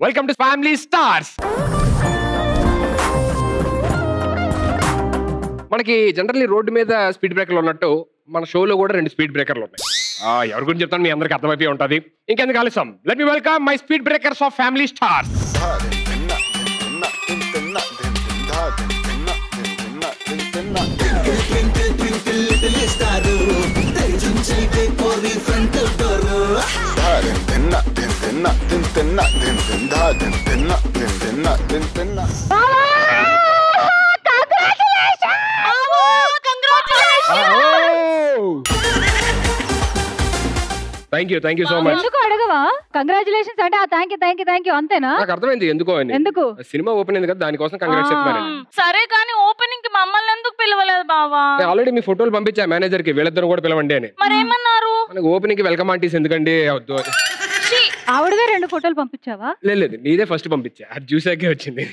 Welcome to family stars. మనకి generally road మీద speed బ్రేకర్లు ఉన్నట్టు మన షోలో కూడా 2 స్పీడ్ బ్రేకర్లు ఉన్నాయి. ఎవరి గురించి చెప్తాను మీ అందరికి అర్థమైపోయి ఉంటుంది. ఇంకెందుకు ఆలస్యం, let me welcome my speed breakers of family stars. Thank you so much. ఎందుకు అడగవా? కంగ్రాచులేషన్స్ అంటే థ్యాంక్ యూ అంతేనా? నాకు అర్థమైంది ఎందుకు అని. ఎందుకు? సినిమా ఓపెన్ అయింది కదా, దానికోసం కంగ్రాట్స్ చెప్తాను. సరే కానీ ఓపెనింగ్ కి మమ్మల్ని ఎందుకు పిలవలేదు బావా? ఆల్రెడీ మీ ఫోటోలు పంపించా మేనేజర్ కి, వీళ్ళిద్దరు కూడా పిలవండి అని. మరేమన్నారు? మనకు ఓపెనింగ్ కి వెల్కమ్ ఆంటీస్ ఎందుకండి వద్దు. ఆవిడగా 2 ఫోటోలు పంపించావా? లేదు, నీదే ఫస్ట్ పంపించా, అది చూసాకే వచ్చింది.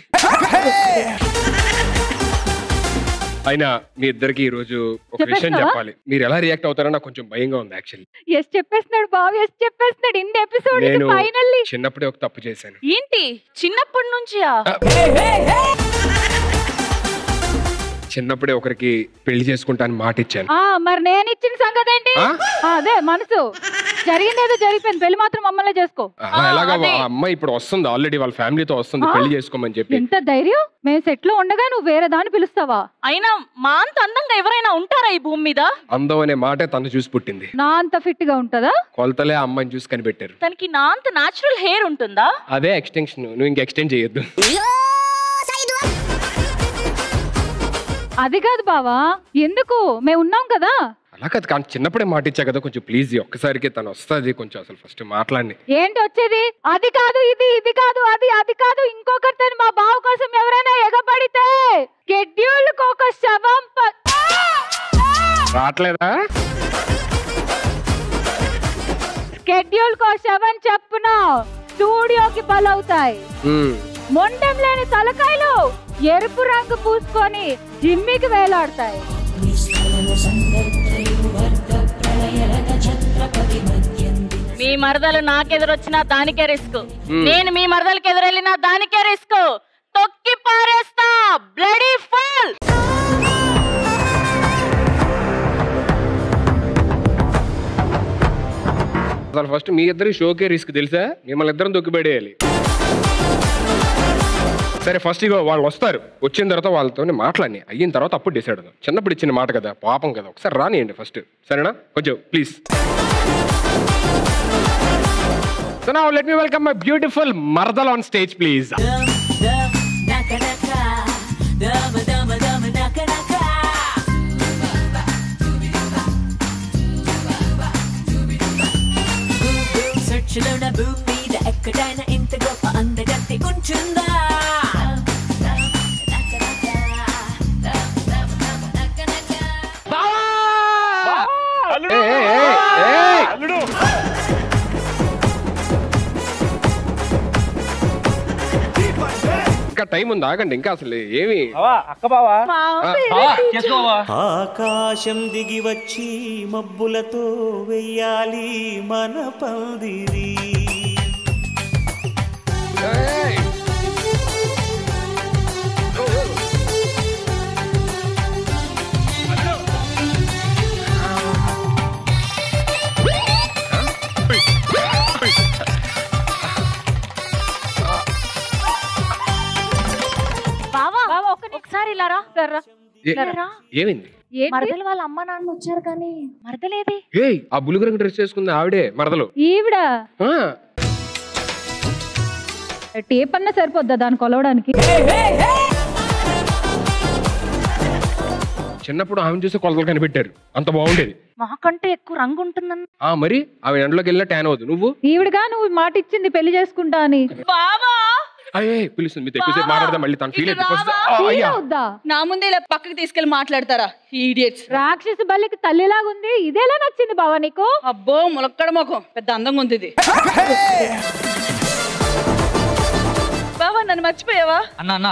అయినా మీ ఇద్దరికి ఈ రోజు ఒక విషయం చెప్పాలి. మీరు ఎలా రియాక్ట్ అవుతారో నాకు కొంచెం భయంగా ఉంది యాక్చువల్లీ. ఎస్ చెప్పేస్తున్నాడు బావ, ఎస్ చెప్పేస్తున్నాడు. ఇన్ ఎపిసోడ్ నేను ఫైనల్లీ చిన్నప్పుడే ఒక తప్పు చేశాను. ఏంటి? చిన్నప్పటి నుంచియా? చిన్నప్పుడే ఒకరికి పెళ్లి చేసుకుంటాను మాట ఇచ్చాను. మరి నేను ఇచ్చిన సంగతి ఏంటి? అదే మనసు జరిగింది, ఏదో జరిగిపోయింది. పెళ్లి మాత్రం మమ్మల్ని చేసుకో. ఎలాగా అమ్మాయి ఇప్పుడు వస్తుంది, ఆల్రెడీ వాళ్ళ ఫ్యామిలీతో వస్తుంది పెళ్లి చేసుకోమని చెప్పి. ఎంత ధైర్యం! మేము సెట్ లో ఉండగా నువ్వు వేరే దాన్ని పిలుస్తావా? అయినా మా అంత అందంగా ఎవరైనా ఉంటారా ఈ భూమి మీద? అందం అనే మాటే తను చూసి పుట్టింది. నా అంత ఫిట్ గా ఉంటదా? కొలతలే అమ్మాయిని చూసి కనిపెట్టారు. తనకి నా అంత నాచురల్ హెయిర్ ఉంటుందా? అదే ఎక్స్టెన్షన్, నువ్వు ఇంకా ఎక్స్టెండ్ చేయొద్దు. అది కాదు బావా, ఎందుకు? మేము ఉన్నాం కదా. అలా కాదు, కానీ చిన్నప్పుడే మాట ఇచ్చా కదా, కొంచెం ప్లీజ్ ఒక్కసారికి తను వస్తుంది కొంచెం అసలు ఫస్ట్ మాట్లాడి. ఏంటి వచ్చేది? అది కాదు ఇది కాదు అది కాదు ఇంకొకరితో మా బావ కోసం ఎవరైనా ఎగబడితే షెడ్యూల్ ఒక శవం రావట్లేదా? షెడ్యూల్ కో శవం చెప్పున స్టూడియోకి బలవుతాయి. మొండం లేని తలకాయలు ఎరుపు రంగు పూసుకొని జిమ్మికి వేలాడతాయి. మీ మరదలు నాకెదురొచ్చినా దానికే రిస్క్, నేను మీ మరదలకి ఎదురెళ్ళినా దానికే రిస్క్. తొక్కి పారేస్తా బ్లడీ ఫుల్. అసలు ఫస్ట్ మీ ఇద్దరు షోకే రిస్క్ తెలుసా? మిమ్మల్ని ఇద్దరం తొక్కిపడేయాలి. సరే ఫస్ట్ ఇగో వాళ్ళు వస్తారు, వచ్చిన తర్వాత వాళ్ళతో మాట్లాడి అయిన తర్వాత అప్పుడు డిసైడ్ అవుతాం. చిన్నప్పుడు ఇచ్చిన మాట కదా, పాపం కదా, ఒకసారి రానియండి ఫస్ట్, సరేనా? కొంచెం please. So now let me welcome my beautiful మరదల్ ఆన్ స్టేజ్ ప్లీజ్. ఎక్కడైనా ఇంత గొప్ప అందగత్తి ఉంటుందా? ఇంకా టైం ఉంది, ఆగండి. ఇంకా అసలు ఏమి ఆకాశం దిగి వచ్చి మబ్బులతో వెయ్యాలి మన పందిరి. ఒకసారి ఇలా రా. ఏమైంది? మరదలు వాళ్ళ అమ్మ నాన్న వచ్చారు కానీ మరదలేది? ఆ బులుగు రంగు డ్రెస్ చేసుకుంది ఆవిడే మరదలు. ఈవిడ టేప్ అన్నా సరిపోద్దా దాన్ని కొలవడానికి? చిన్నప్పుడు ఆమెను చూసి కొలతలు కనిపెట్టారు, అంత బాగుండేది. మాకంటే ఎక్కువ రంగు ఉంటుందన్న. మరి ఆమె ఎండలోకి వెళ్ళినా ట్యాన్ అవుతుంది. ఈవిడగా నువ్వు మాట ఇచ్చింది పెళ్లి చేసుకుంటా అని. బావా పిలుస్తుంది, మీతో ఎక్కువసేపు మాట్లాడదాం, మళ్ళీ తను ఫీల్ అవుద్దా? నా ముందే ఇలా పక్కకి తీసుకెళ్లి మాట్లాడతారా ఈడియట్స్? రాక్షసి బల్లికి తల్లిలాగా ఉంది, ఇదేలా నచ్చింది బావా నీకు? అబ్బో ములక్కడ మొఖం, పెద్ద అందంగా ఉంది ఇది. బావా నన్ను మర్చిపోయావా? అన్నా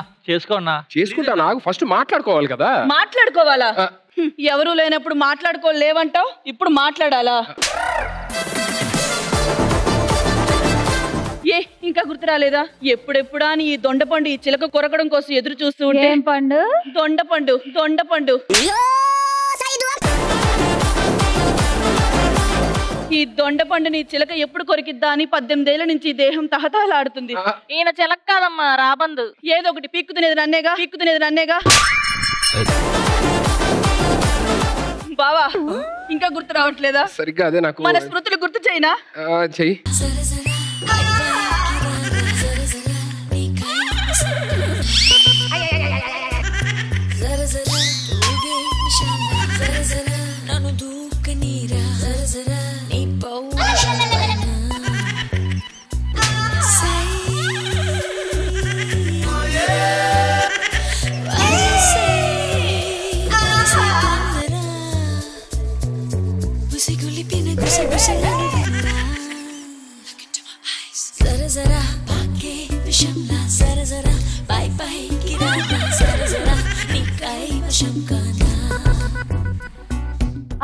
చేసుకుంటా, నాకు ఫస్ట్ మాట్లాడుకోవాలి కదా. మాట్లాడుకోవాలా? ఎవరు లేనప్పుడు మాట్లాడుకోలేవంటావు, ఇప్పుడు మాట్లాడాలా? ఏ ఇంకా గుర్తు రాలేదా? ఎప్పుడెప్పుడా అని ఈ దొండపండు ఈ చిలక కొరకడం కోసం ఎదురు చూస్తూ ఉంటే. ఏం పండు? దొండపండు. దొండపండు. ఈ దొండపండుని చిలక ఎప్పుడు కొరికిద్దా అని 18 ఏళ్ల నుంచి దేహం తహతహలాడుతుంది. ఈయన చిలక కాదమ్మా, రాబందు. ఏదో ఒకటి పీక్కుతునేది నన్నేగా. బావా ఇంకా గుర్తు రావట్లేదా? సరిగ్గా అదే నాకు. మన స్మృతులు గుర్తు చేయనా? చెయ్యి.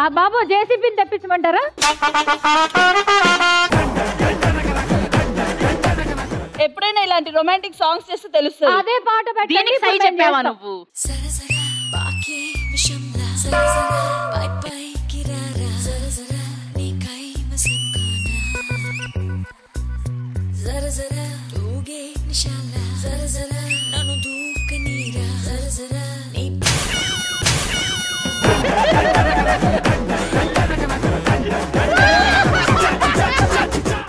ఆ బాబు జేసీబీని తెప్పించమంటారా? ఎప్పుడైనా ఇలాంటి రొమాంటిక్ సాంగ్స్ చేస్తే తెలుస్తుంది. అదే పాట దీనికి సై చెప్పావా నువ్వు?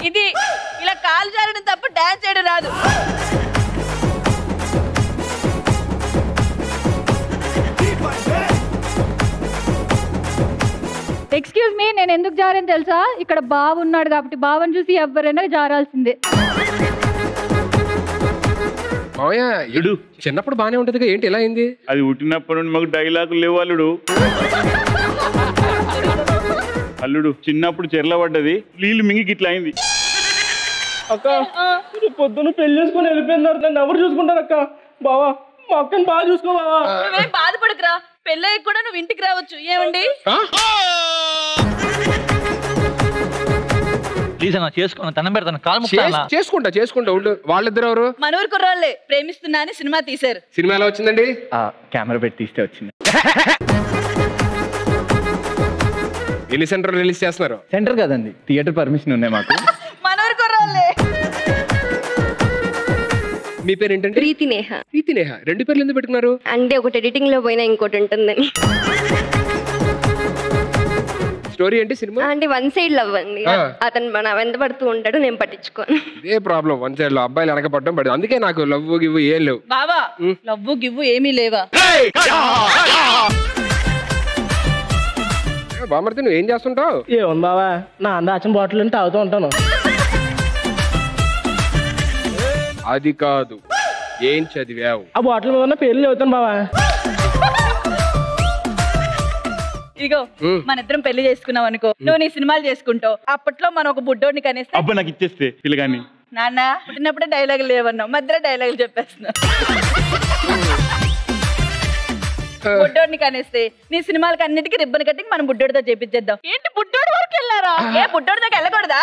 ఇది ఇలా కాలు జారడం తప్ప డాన్స్ చేయడం రాదు. ఎక్స్క్యూజ్ మీ, నేను ఎందుకు జారని తెలుసా? ఇక్కడ బావ ఉన్నాడు కాబట్టి. బావని చూసి ఎవరైనా జారాల్సిందే. మామయ్య ఇడు చిన్నప్పుడు బానే ఉంటది, ఏంటి ఇలా అయింది? అది పుట్టినప్పటి నుండి మాకు డైలాగులు లేవు అల్లుడు. అల్లుడు చిన్నప్పుడు చెర్ల పడ్డది, నీళ్ళు మింగికి ఇట్లా అయింది. అక్క పొద్దున్న పెళ్లి చేసుకుని వెళ్ళిపోయిన తర్వాత నన్ను ఎవరు చూసుకుంటారు అక్క? బావా మా అక్కని బాగా చూసుకో బావా. నువ్వేం బాధపడకురా, పెళ్ళయ్య కూడా నువ్వు ఇంటికి రావచ్చు. ఏమండి చేసుకుంటా వాళ్ళిద్దరు ఎవరు? మనూరు కుర్రాళ్ళే ప్రేమిస్తున్నా అని సినిమా తీశారు. సినిమా ఎలా వచ్చిందండి? కెమెరా పెట్టి తీస్తే వచ్చింది. ఎన్ని సెంటర్ రిలీజ్ చేస్తున్నారు? సెంటర్ కదండి, థియేటర్ పర్మిషన్ ఉన్నాయి మాకు. మనూరు కుర్రాళ్ళే. మీ పేరు ఏంటంటే? ప్రీతి నేహ. ప్రీతి నేహ. రెండు పేర్లు ఎందుకు పెట్టుకున్నారు? అంటే ఒకటి ఎడిటింగ్ లో పోయినా ఇంకోటి ఉంటుందని. స్టోరీ ఏంటి సినిమా? అంటే వన్ సైడ్ లవ్ అండి. అతను మన వెంట పడుతూ ఉంటాడు, నేను పట్టించుకోను. ఇదే ప్రాబ్లం, వన్ సైడ్ లో అబ్బాయిలు వెనకపడడం పడదు. అందుకే నాకు లవ్ గివ్ ఏం లేవు. బావా లవ్వు గివ్వు ఏమీ లేవా? బామర్తి నువ్వు ఏం చేస్తుంటావు? ఏముంది బావా, నా అందాచిన బాటిల్ తాగుతూ ఉంటాను. అది కాదు, ఏం చదివావు? ఆ బాటిల్ మీద ఉన్న పేర్లు చదువుతాను బావా. ఇగో మన ఇద్దరం పెళ్లి చేసుకున్నావు అనుకో, నువ్వు నీ సినిమాలు చేసుకుంటావు. అప్పట్లో మనం ఒక బుడ్డోడిని కనేస్తే అబ్బా నాకు ఇచ్చేస్తే పిల్లగాని. నాన్న పుట్టినప్పుడే డైలాగులు లేవన్నావు, మధ్యలో డైలాగులు చెప్పేస్తున్నావు. బుడ్డోడిని కనేస్తే నీ సినిమాలకి అన్నిటికీ రిబ్బన్ కట్టింగ్ మనం బుడ్డోడితో చేపించేద్దాం. ఏంటి బుడ్డోడి వరకు వెళ్ళారా? ఏ బుడ్డోడి దగ్గర వెళ్ళకూడదా?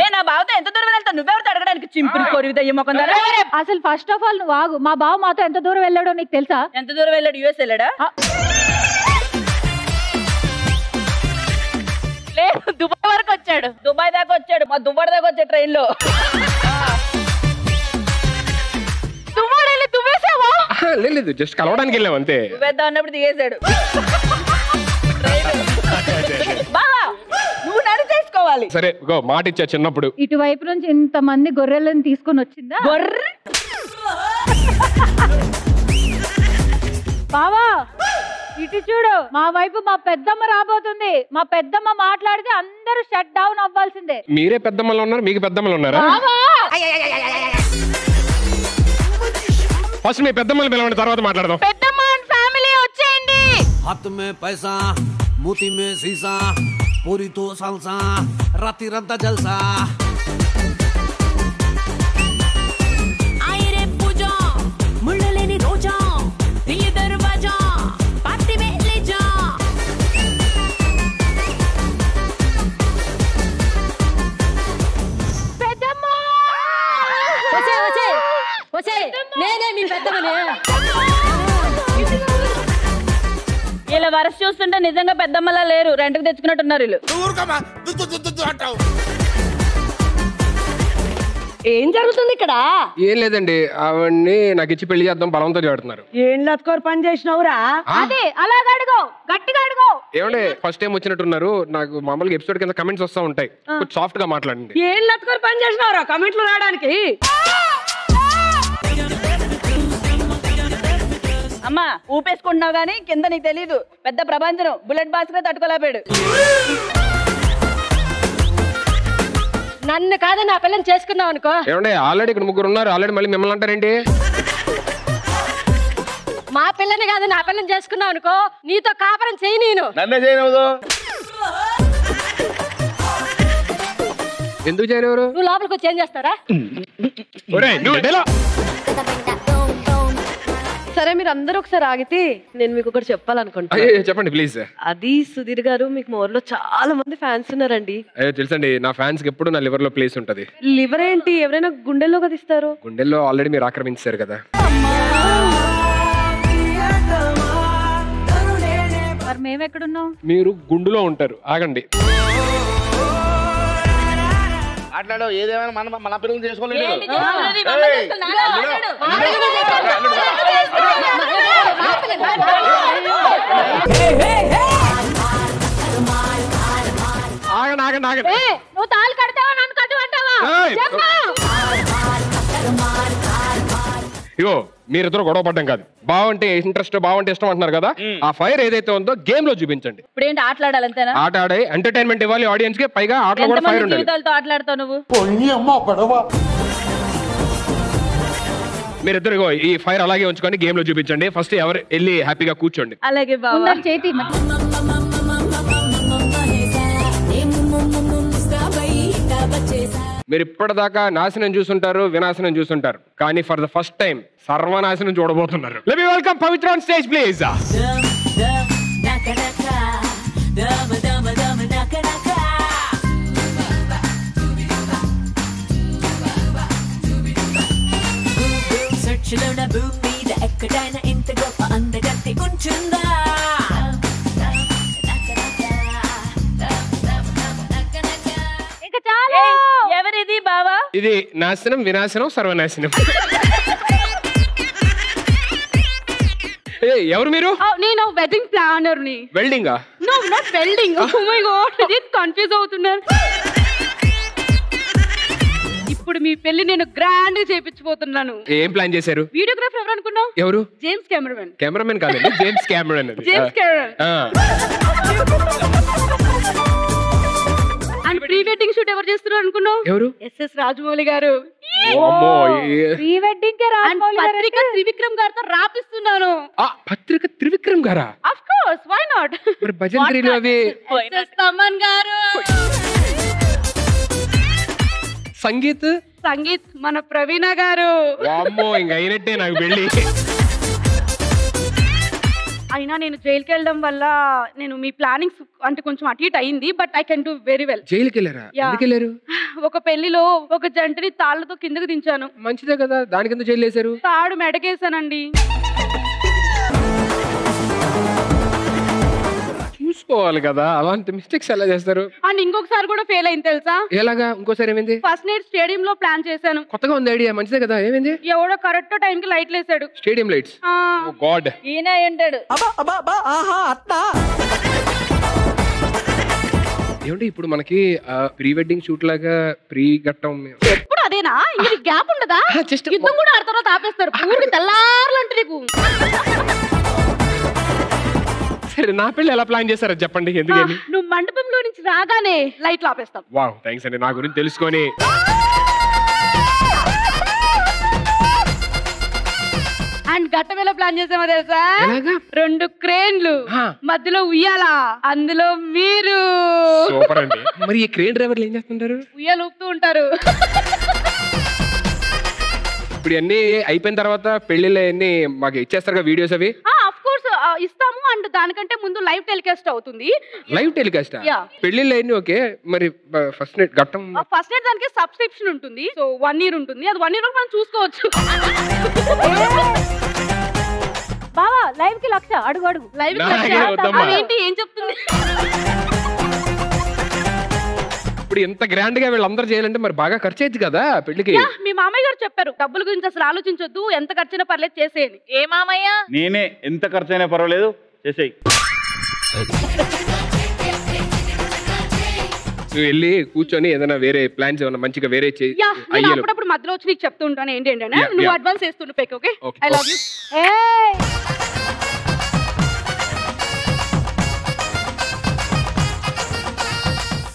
నేను ఆ బావతో ఎంత దూరం వెళ్తాను, నువ్వెవరితో అడగడానికి? చింపులు కొరివిదయ్య మొఖం. అసలు ఫస్ట్ ఆఫ్ ఆల్ నువ్వు ఆగు. మా బావ మాతో ఎంత దూరం వెళ్ళాడో నీకు తెలుసా? ఎంత దూరం వెళ్ళాడు? యుఎస్ వెళ్ళాడా? లేదు, దుబాయ్ వరకు వచ్చాడు. దుబాయ్ దాకా వచ్చాడు, మా దువ్వాడ దాకా వచ్చాడు ట్రైన్ లో. లేదు, జస్ట్ కలవడానికి వెళ్ళాం అంతే. వేద్దాం అన్నప్పుడు దిగేశాడు. బావా నువ్వు నన్ను చేసుకోవాలి. సరే గో, మాట ఇచ్చా చిన్నప్పుడు. ఇటువైపు నుంచి ఇంత మంది గొర్రెలను తీసుకొని వచ్చిందా? బావా ఇటు చూడు, మా వైపు మా పెద్దమ్మ రాబోతుంది. మా పెద్దమ్మ మాట్లాడితే అందరూ షట్ డౌన్ అవ్వాల్సిందే. మీరే పెద్దమ్మలు ఉన్నారు, మీకు పెద్దమ్మలు ఉన్నారా? ఫస్ట్ మీ పెద్దమ్మలు పిలవండి, తర్వాత మాట్లాడదాం. పెద్దమ్మ ఫ్యామిలీ వచ్చేయండి. हाथ में पैसा मोती में शीशा पूरी तो सालसा राती रंता जलसा आए रे पूजा मुड़लेनी रोजा ये दरवाजा पार्टी में ले जा పెద్దమ్మ నేనే మీ పెద్దమనే. ఇలా వరస చూస్తుంటే నిజంగా పెద్దమ్మలా లేరు, రెంట్కి తెచ్చుకున్నట్టున్నారు వీళ్ళు. ఏం జరుగుతుంది ఇక్కడ? ఏం లేదండి, అవన్నీ నాకు ఇచ్చి పెళ్లి చేద్దాం బలవంతో చేడుతున్నారు. ఏం లత్కోరు పని చేసినవురా? అదే అలాగా అడుగు, గట్టిగా అడుగు. ఏమంటే ఫస్ట్ టైం వచ్చినట్టున్నారు, నాకు మామూలుగా ఎపిసోడ్ కింద కమెంట్స్ వస్తూ ఉంటాయి, కొంచెం సాఫ్ట్ గా మాట్లాడండి. ఏం లత్కోరు పని చేసినవురా కమెంట్లు రావడానికి? అమ్మా ఊపేసుకుంటున్నావు గానీ కింద నీకు తెలీదు, పెద్ద ప్రపంచం. బుల్లెట్ బాస్కే తట్టుకోలేపాడు. నన్ను కాదు నా పిల్లని చేసుకున్నావు అనుకో. ఏమంటే ఆల్రెడీ ఇక్కడ ముగ్గురు ఉన్నారు, ఆల్రెడీ మళ్ళీ మిమ్మల్ని అంటారేంటి? మా పిల్లని కాదు నా పిల్లని చేసుకున్నావు అనుకో, నీతో కాపురం చెయ్యి. నేను నన్నే చేయనవదు. ఎందుకు చేయలేరు? నువ్వు లోపలికి వచ్చి ఏం చేస్తారా? సరే మీరు అందరూ ఒకసారి ఆగితే నేను మీకు ఒకటి చెప్పాలనుకుంటా. చెప్పండి ప్లీజ్. అది సుధీర్ గారు, మీకు మోర్లో చాలా మంది ఫ్యాన్స్ ఉన్నారండి. అయ్యో తెలుసండి, నా ఫ్యాన్స్ కి ఎప్పుడు నా లివర్ లో ప్లేస్ ఉంటది. లివర్ ఏంటి, ఎవరైనా గుండెల్లో కదా ఇస్తారు. గుండెల్లో ఆల్రెడీ మీరు ఆక్రమించారు కదా. మరి మేము ఎక్కడున్నాం? మీరు గుండులో ఉంటారు. ఆగండి. మాట్లాడో ఏదేమైనా మన పిల్లలు చేసుకోలేదు. ఆగండి ఆగండి ఆగండి. నువ్వు తాళి కడతావా, నన్ను కట్టమంటావా? ఇగో మీరిద్దరు గొడవ పడ్డం కాదు, బాగుంటే ఇంట్రెస్ట్, బాగుంటే ఇష్టం అంటున్నారు కదా, ఆ ఫైర్ ఏదైతే ఉందో గేమ్ లో చూపించండి. ఇప్పుడు ఏంటి ఆటలాడాలంతేనా? ఆట ఆడే ఎంటర్టైన్మెంట్ ఇవ్వాలి ఆడియన్స్ కి, పైగా ఆటలో కూడా ఫైర్ ఉండాలి. జీవితాలతో ఆటలాడతావు నువ్వు. మీరిద్దరు ఇగో ఈ ఫైర్ అలాగే ఉంచుకొని గేమ్ లో చూపించండి. ఫస్ట్ ఎవరు వెళ్ళి హ్యాపీగా కూర్చోండి. అలాగే బాబా. చేతి మీరు ఇప్పటిదాకా నాశనం చూసుంటారు, వినాశనం చూసుంటారు, కానీ ఫర్ ద ఫస్ట్ టైం సర్వనాశనం చూడబోతున్నారు. Let me welcome Pavitra on stage please. ఎక్కడైనా ఇంత గొప్ప అందగత్తి ఉంటుందా? ఎవరిది బావా? ఇది నాశనం, వినాశనం, సర్వనాశనం. ఎవరు మీరు? నేను వెడ్డింగ్ ప్లానర్ ని. వెల్డింగా? No not welding. Oh my god, నేను కన్ఫ్యూజ్ అవుతున్నాను. ఇప్పుడు మీ పెళ్లి నేను గ్రాండ్ గా చేపించబోతున్నాను. ఏం ప్లాన్ చేశారు? వీడియోగ్రాఫర్ ఎవరు అనుకున్నావు? ఎవరు? James cameraman. కెమెరామెన్ కాదండి, James cameraman. James cameraman. And pre wedding shoot ఎవరు చేస్తున్నారు అనుకున్నావు? ఎవరు? ఎస్ఎస్ రాజమౌళి గారు. ప్రీ వెడ్డింగ్ కే రాజమౌళి గారు. పత్రిక త్రివిక్రమ్ గారితో రాపిస్తున్నాను. పత్రిక త్రివిక్రమ్ గారా? Of course, why not? మరి భజంత్రీలు అవి? ఎస్ఎస్ తమన్ గారు. సంగీత్ మన ప్రవీణ గారు. వామ్మో, ఇంక అయినట్టే నాకు పెళ్లి. అయినా నేను జైలుకి వెళ్ళడం వల్ల నేను మీ ప్లానింగ్స్ అంటే కొంచెం అటు ఇటు అయింది, but I can do very well. జైలుకి వెళ్ళారా? ఎందుకు వెళ్ళారు? ఒక పెళ్లిలో ఒక జంటని తాళ్లతో కిందకు దించాను. మంచిదే కదా, దాని కింద జైలు వేశారు. తాడు మెడకేసానండి. చూసుకోవాలి కదా, అలాంటి మిస్టేక్స్ ఎలా చేస్తారు? అండ్ ఇంకొకసారి కూడా ఫెయిల్ అయింది తెలుసా? ఎలాగా? ఇంకోసారి ఏమైంది? ఫస్ట్ నైట్ స్టేడియం లో ప్లాన్ చేశాను. కొత్తగా ఉంది ఐడియా, మంచిదే కదా. ఏమైంది? ఎవడో కరెక్ట్ టైం కి లైట్లు వేసాడు. Stadium lights. Oh god. ఈయన ఏంటాడు? ఏమంటే ఇప్పుడు మనకి ప్రీ వెడ్డింగ్ షూట్ లాగా ప్రీ ఘట్టం ఎప్పుడు అదేనా? ఇది గ్యాప్ ఉండదా? యుద్ధం కూడా ఆడ తర్వాత ఆపేస్తారు. ఊరికి తెల్లారులంటే నీకు. సరే, నా పెళ్లి ఎలా ప్లాన్ చేశారో చెప్పండి. ఎందుకని? నువ్వు మండపంలో నుంచి రాగానే లైట్లు ఆపేస్తాం. వావ్, థ్యాంక్స్ అండి, నా గురించి తెలుసుకొని. అండ్ ఘట్టం ఎలా ప్లాన్ చేసామో తెలుసా? 2 క్రేన్లు, మధ్యలో ఉయ్యాల, అందులో మీరు. సూపర్ అండి. మరి ఈ క్రేన్ డ్రైవర్లు ఏం చేస్తుంటారు? ఉయ్యాలు ఊపుతూ ఉంటారు. ఇప్పుడు అన్ని అయిపోయిన తర్వాత పెళ్లిలో అన్ని మాకు ఇచ్చేస్తారు వీడియోస్ అవి. ఆఫ్ కోర్స్ ఇస్తాము అండ్ దానికంటే ముందు లైవ్ టెలికాస్ట్ అవుతుంది. Live telecast Yeah. పెళ్లిళ్ళు అయింది ఓకే, మరి ఫస్ట్ నైట్ ఘట్టం ఫస్ట్ నైట్ దానికి సబ్స్క్రిప్షన్ ఉంటుంది. సో 1 year ఉంటుంది. అది 1 year వరకు మనం చూసుకోవచ్చు. బావా లైవ్ కి 1,00,000 అడుగు అడుగు లైవ్ ఏంటి ఏం చెప్తుంది? ఇప్పుడు ఎంత గ్రాండ్ గా వీళ్ళందరూ చేయాలంటే మరి బాగా ఖర్చు అయింది కదా పెళ్లికి. మీ మామయ్య గారు చెప్పారు డబ్బుల గురించి అసలు ఆలోచించొద్దు, ఎంత ఖర్చైనా పర్లేదు చేసేయని. ఏ మామయ్య? నేనే ఎంత ఖర్చు అయినా పర్వాలేదు చేసేయి. నువ్వు వెళ్ళి కూర్చొని ఏదైనా వేరే ప్లాన్స్ ఏమైనా మంచిగా వేరే నేను అప్పుడప్పుడు మధ్యలో వచ్చి నీకు చెప్తూ ఉంటాను ఏంటి నువ్వు అడ్వాన్స్ చేస్తుండు పెక్. Okay I love you.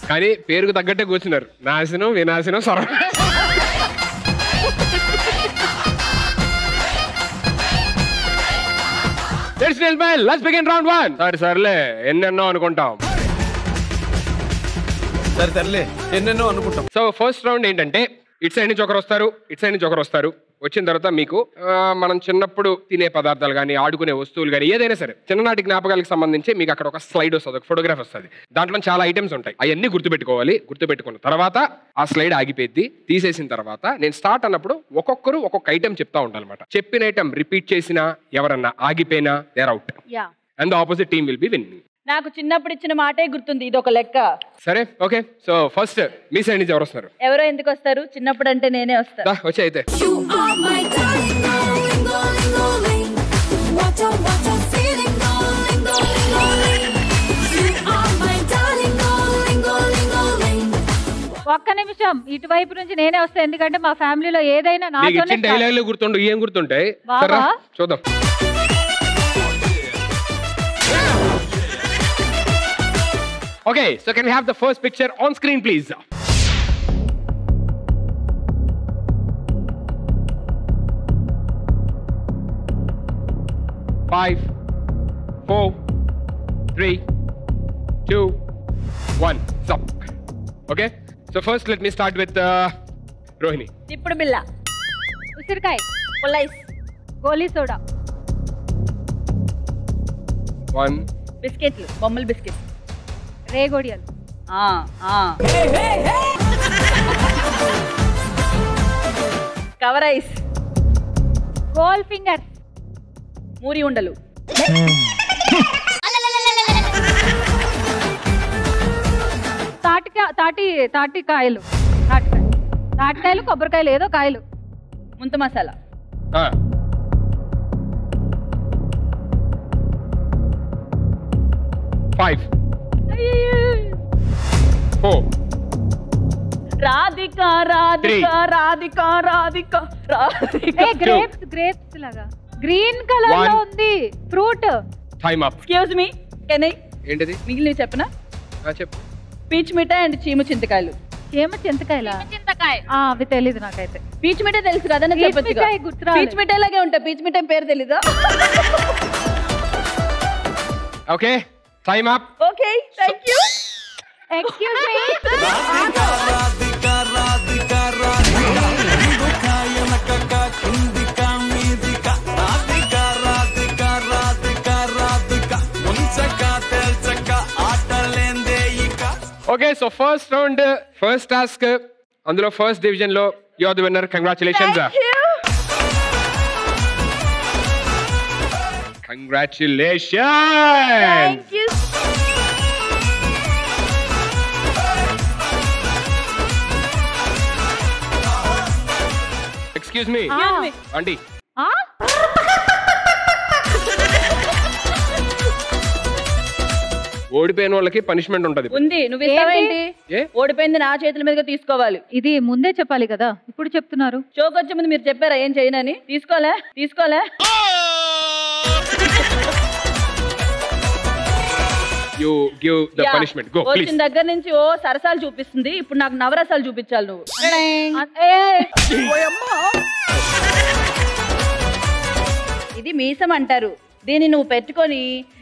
కానీ పేరుకు తగ్గట్టే కూర్చున్నారు, నాశనం వినాశనం సొర. Let's begin round 1. సర్లే ఎన్నెన్నో అనుకుంటాం. సర్లే ఎన్నెన్నో అనుకుంటాం. సో ఫస్ట్ రౌండ్ ఏంటంటే ఇటు సైడ్ నుంచి ఒకరు వస్తారు, ఇటు సైడ్ నుంచి ఒకరు వస్తారు. వచ్చిన తర్వాత మీకు మనం చిన్నప్పుడు తినే పదార్థాలు కానీ ఆడుకునే వస్తువులు కానీ ఏదైనా సరే చిన్ననాటి జ్ఞాపకాలకు సంబంధించి మీకు అక్కడ ఒక స్లైడ్ వస్తుంది, ఒక ఫోటోగ్రాఫ్ వస్తుంది. దాంట్లో చాలా ఐటమ్స్ ఉంటాయి, అవన్నీ గుర్తుపెట్టుకోవాలి. గుర్తుపెట్టుకున్న తర్వాత ఆ స్లైడ్ ఆగిపోద్ది. తీసేసిన తర్వాత నేను స్టార్ట్ అన్నప్పుడు ఒక్కొక్కరు ఒక్కొక్క ఐటమ్ చెప్తా ఉంటారన్నమాట. చెప్పిన ఐటమ్ రిపీట్ చేసినా ఎవరన్నా ఆగిపోయినా they're out and the opposite team will be winning. నాకు చిన్నప్పుడు ఇచ్చిన మాటే గుర్తుంది, ఇది ఒక లెక్క. సరే ఓకే. సో ఫస్ట్ మీ సైడ్ నుంచి ఎవరు వస్తారు? ఎవరో ఎందుకు వస్తారు, చిన్నప్పుడు అంటే నేనే వస్తా. వచ్చే అయితే ఒక్క నిమిషం, ఇటువైపు నుంచి నేనే వస్తా. ఎందుకంటే మా ఫ్యామిలీలో ఏదైనా నాతోనే డైలాగులు గుర్తుండు, ఏం గుర్తుంటాయి సరే చూద్దాం. Okay, so can we have the first picture on screen, please? Five, 4, 3, 2, 1. Stop. Okay. So first, let me start with Rohini. ఇప్పుడు బిల్ల, ఉసిరికాయ, పుల్లైస్, గోలీ సోడా, 1. బిస్కెట్లు, బొమ్మల బిస్కెట్లు, రేగొడియలు, కవర్ ఐస్, గోల్ ఫింగర్స్, మూరి ఉండలు, తాటికాయలు, కొబ్బరికాయలు, ఏదో కాయలు, ముంత మసాలా, 5, 4. రాధిక రాధిక రాధిక రాధిక రాధిక. గ్రేప్స్ లాగా గ్రీన్ కలర్ లో ఉంది fruit. Time up. Excuse me, can I? ఏంటిది? మిగిలినవి చెప్పనా? చెప్పు. పీచ్ మిఠాయి అండ్ చీమ చింతకాయలు. చీమ చింతకాయలా? అవి తెలీదు నాకైతే. పీచ్ మిఠాయి తెలుసు కదా, చెప్పచ్చు. పీచ్ మిఠాయి లాగే ఉంటాయి, పీచ్ మిఠాయి పేరు తెలీదా? Okay, time up. Okay, thank you. Excuse me. Okay, so first round first task, అందులో ఫస్ట్ డివిజన్ లో you are the winner. Congratulations. Congratulations. Excuse me aunty, ఓడిపోయిన వాళ్ళకి పనిష్మెంట్ ఉంటది. ఉంది, నువ్వు ఇస్తావేంటి? ఓడిపోయింది నా చేతుల మీదుగా తీసుకోవాలి. ఇది ముందే చెప్పాలి కదా, ఇప్పుడు చెప్తున్నారు. షోకి వచ్చే ముందు మీరు చెప్పారా ఏం చేయనని? తీసుకోలే. You give the punishment. Go, please. వచ్చిన దగ్గర నుంచి ఓ సరసాలు చూపిస్తుంది, ఇప్పుడు నాకు నవరసాలు చూపించాలి నువ్వు. ఇది మీసం అంటారు, దీన్ని నువ్వు పెట్టుకొని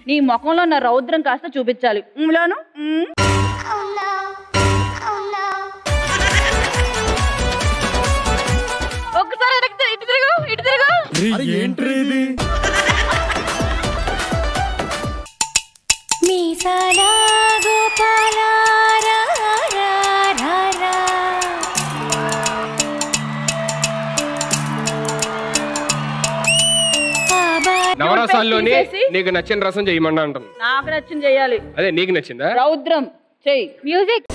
నీ ముఖంలో ఉన్న రౌద్రం కాస్త చూపించాలి. ఒక్కసారి ఇటు తిరుగు. మీసాల గోపాల రా రా రా రా. నవరసాల్లోనే నీకు నచ్చిన రసం చేయమన్నా అంటాను. నాకు నచ్చింది చెయ్యాలి. అదే నీకు నచ్చిందా? రౌద్రం చెయ్యి. మ్యూజిక్.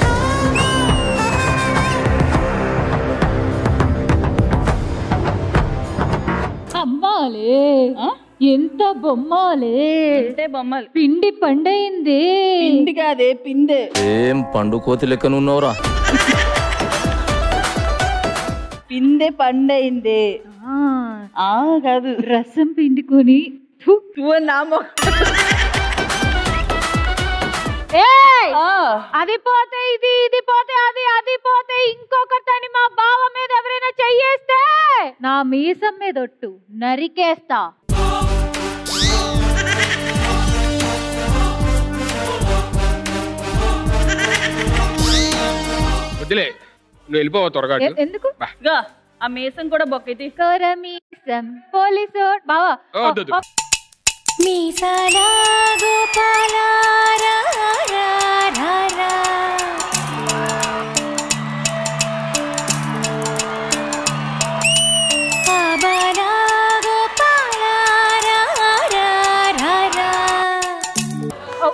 అమ్మాలే ఎంత బొమ్మాలే. అంటే బొమ్మలు. పిండి పండైంది. పిండి కాదే పిందే. ఏం పండు కోతి లెక్కనున్నావురా. పిందె పండైంది. కాదు రసం పిండుకొని అది పోతే ఇది, ఇది పోతే అది, అది పోతే ఇంకొకటని మా బావ మీద ఎవరైనా చెయ్యేస్తే నా మీసం మీద ఒట్టు నరికేస్తా. వద్దులే, నువ్వు వెళ్ళిపోవ త్వరగా. ఎందుకు? ఆ మీసం కూడా బొక్కైతే మీసం పోలీసు బావా. మీసాల గోపాల రా రా రా రా. బాబాల గోపాల రా రా రా రా.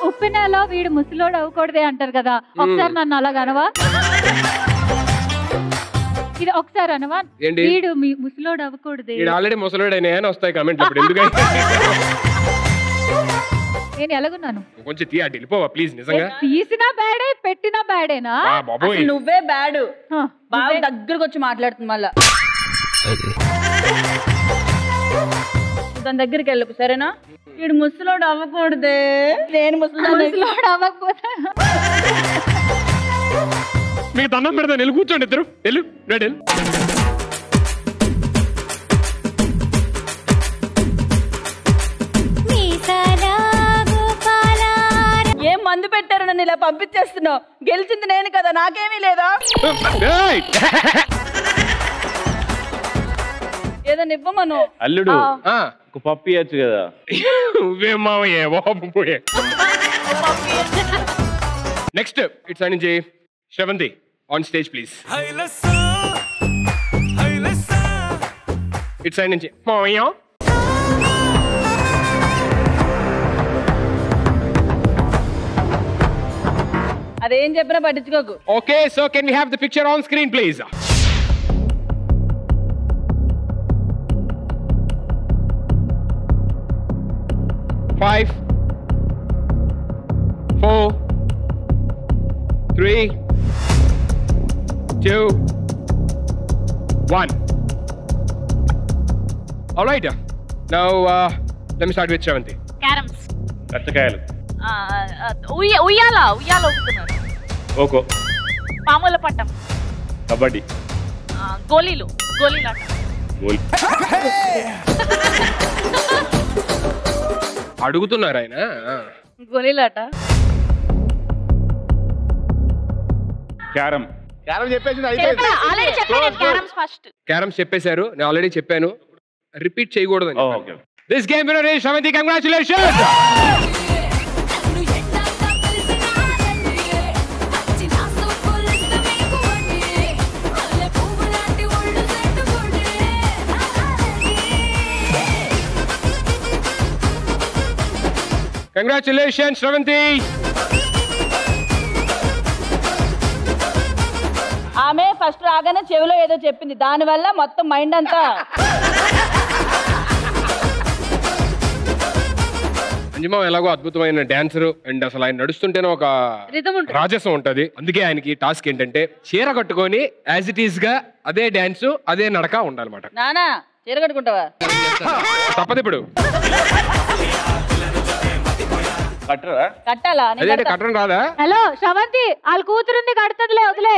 ఉప్పెనలో వీడు ముసలోడు అవ్వకూడదే అంటారు కదా, ఒకసారి నన్ను అలాగ అనవా? ఇది ఒకసారి అనవా? వీడు మీ ముసలోడు అవ్వకూడదే. ఆల్రెడీ ముసలోడైనా వస్తాయి కామెంట్లు. ఇప్పుడు ఎందుకంటే నేను ఎలాగున్నాను? కొంచెం తీ, అటు వెళ్ళిపోవా ప్లీజ్. నిజంగా తీసినా బ్యాడే, పెట్టినా బ్యాడేనా? నువ్వే బ్యాడు. బాగా దగ్గరకు వచ్చి మాట్లాడుతుంది మళ్ళా. దాని దగ్గరికి వెళ్ళకు సరేనా? వీడు ముసలోడు అవ్వకూడదే. నేను ముసలోడు అవ్వకపోతే మీకు దండం పెడతా. వెళ్ళి కూర్చోండి ఇద్దరు. వెళ్ళు రెడీ. ఏం మందు పెట్టారు నన్ను ఇలా పంపించేస్తున్నావు? గెలిచింది నేను కదా, నాకేమీ లేదా? ఏదన్నా ఇవ్వమను. అల్లుడు ఒక పప్పు ఇవ్వచ్చు కదా. నువ్వేం మావయ్యే బాబు పోయే. నెక్స్ట్ ఇట్స్ నుంచి Sravanthi on stage please. It's నుంచి మావయ్య. అదేం చెప్పినా పట్టించుకోకు. Okay, so can we have the picture on screen please? Five, 4, 3, 2, 1. All right. Now let me start with Shravanti. Caroms. కచ్చకాయలు. ఉయ్యాల ఊపుతున్నారు. ఓకో. పాముల పట్టం. కబడ్డీ. గోలీలు ఆట. గోలీ. అడుగుతున్నారు ఆయన. గోలీలాట. క్యారం. క్యారం చెప్పేసి క్యారమ్స్ చెప్పేశారు. నేను ఆల్రెడీ చెప్పాను, రిపీట్ చేయకూడదు. This game winner is Sravanthi. Congratulations. Congratulations Sravanthi. ఆమె ఫస్ట్ రాగానే చెవిలో ఏదో చెప్పింది, దానివల్ల మొత్తం మైండ్ అంతా. అంజమా ఎలాగో అద్భుతమైన డాన్సర్ అండ్ అసలు ఆయన నడుస్తుంటేనే ఒక రాజసం ఉంటది. అందుకే ఆయనకి టాస్క్ ఏంటంటే చీర కట్టుకొని యాజ్ ఇట్ ఈస్ గా అదే డాన్స్ అదే నడక ఉండాలన్నమాట. నానా చీర కట్టుకుంటావా? తప్పదు ఇప్పుడు. కట్టాలా? కట్టడం రాదా? హలో శ్రవంతి, వాళ్ళ కూతురుంది కడుతుందిలే, వదిలే.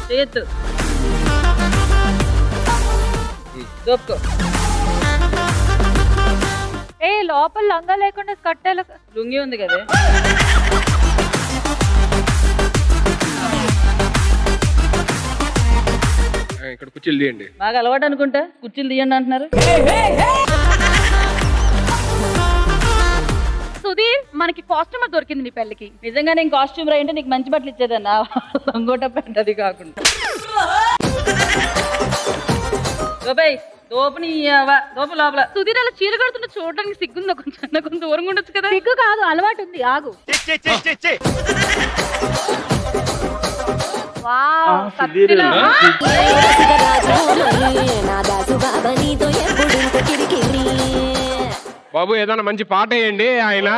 చేయొద్దు. దొక్కో. ఏ లోపల లంగా లేకుండా కట్టాలి. లుంగి ఉంది కదా. ఇక్కడ కుర్చీలు తీయండి. బాగా అలవాటు అనుకుంటా, కుర్చీలు తీయండి అంటున్నారు. సుధీర్ మనకి కాస్ట్యూమర్ దొరికింది నీ పెళ్ళికి. నిజంగా నేను కాస్ట్యూమ్ రైంటే నీకు మంచి బట్టలు ఇచ్చేదన్నా, లంగోట ప్యాంట్ అది కాకుండా. దోపు లోపల. సుధీర్ అలా చీర కడుతుంటే చూడడానికి సిగ్గుందా కొంచెం? నాకు కొంచెం దూరంగా ఉండొచ్చు కదా. సిగ్గు కాదు, అలవాటు ఉంది. ఆగు. వావ్, కత్తిలా. బాబు ఏదైనా మంచి పాట వేయండి. ఆయన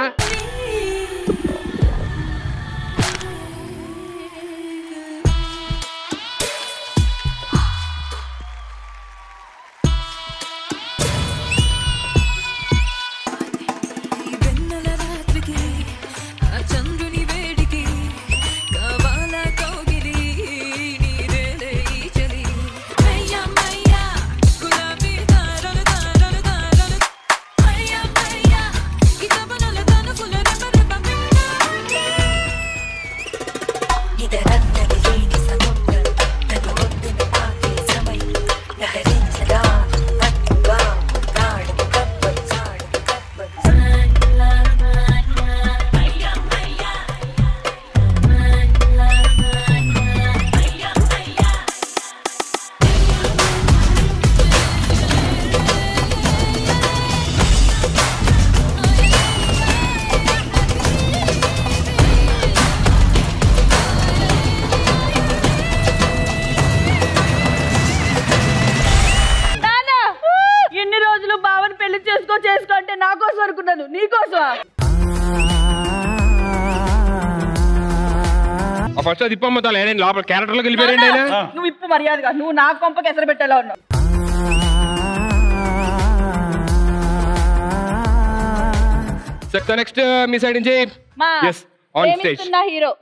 అంటే నా కోసం అనుకున్నాను, నీకోసమా? ఫస్ట్ అది ఇప్పమ్మతాలే, నేను లోపల క్యారెక్టర్లోకి వెళ్ళిపోయారండి ఆయన. నువ్వు ఇప్పు మర్యాదగా, నువ్వు నా కొంపకి ఎసరు పెట్టేలా ఉన్నావు. సో నెక్స్ట్ మీ సైడ్ నుంచి on stage hero.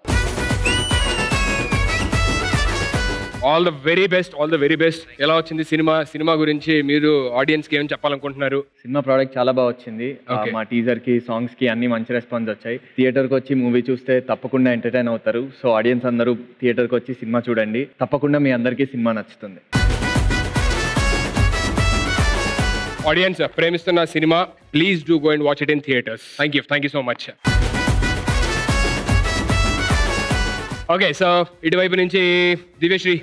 All the very best, all the very best. ఎలా వచ్చింది సినిమా? సినిమా గురించి మీరు ఆడియన్స్ కి ఏం చెప్పాలనుకుంటున్నారు? సినిమా ప్రోడక్ట్ చాలా బాగా వచ్చింది. మా టీజర్ కి, సాంగ్స్ కి అన్ని మంచి రెస్పాన్స్ వచ్చాయి. థియేటర్ కి వచ్చి మూవీ చూస్తే తప్పకుండా ఎంటర్టైన్ అవుతారు. సో ఆడియన్స్ అందరూ థియేటర్ కి వచ్చి సినిమా చూడండి, తప్పకుండా మీ అందరికీ సినిమా నచ్చుతుంది. ఆడియన్స్ ప్రేమిస్తున్న cinema, please do go and watch it in theatres. Thank you so much. Okay, so ఇటువైపు నుంచి Divyasri.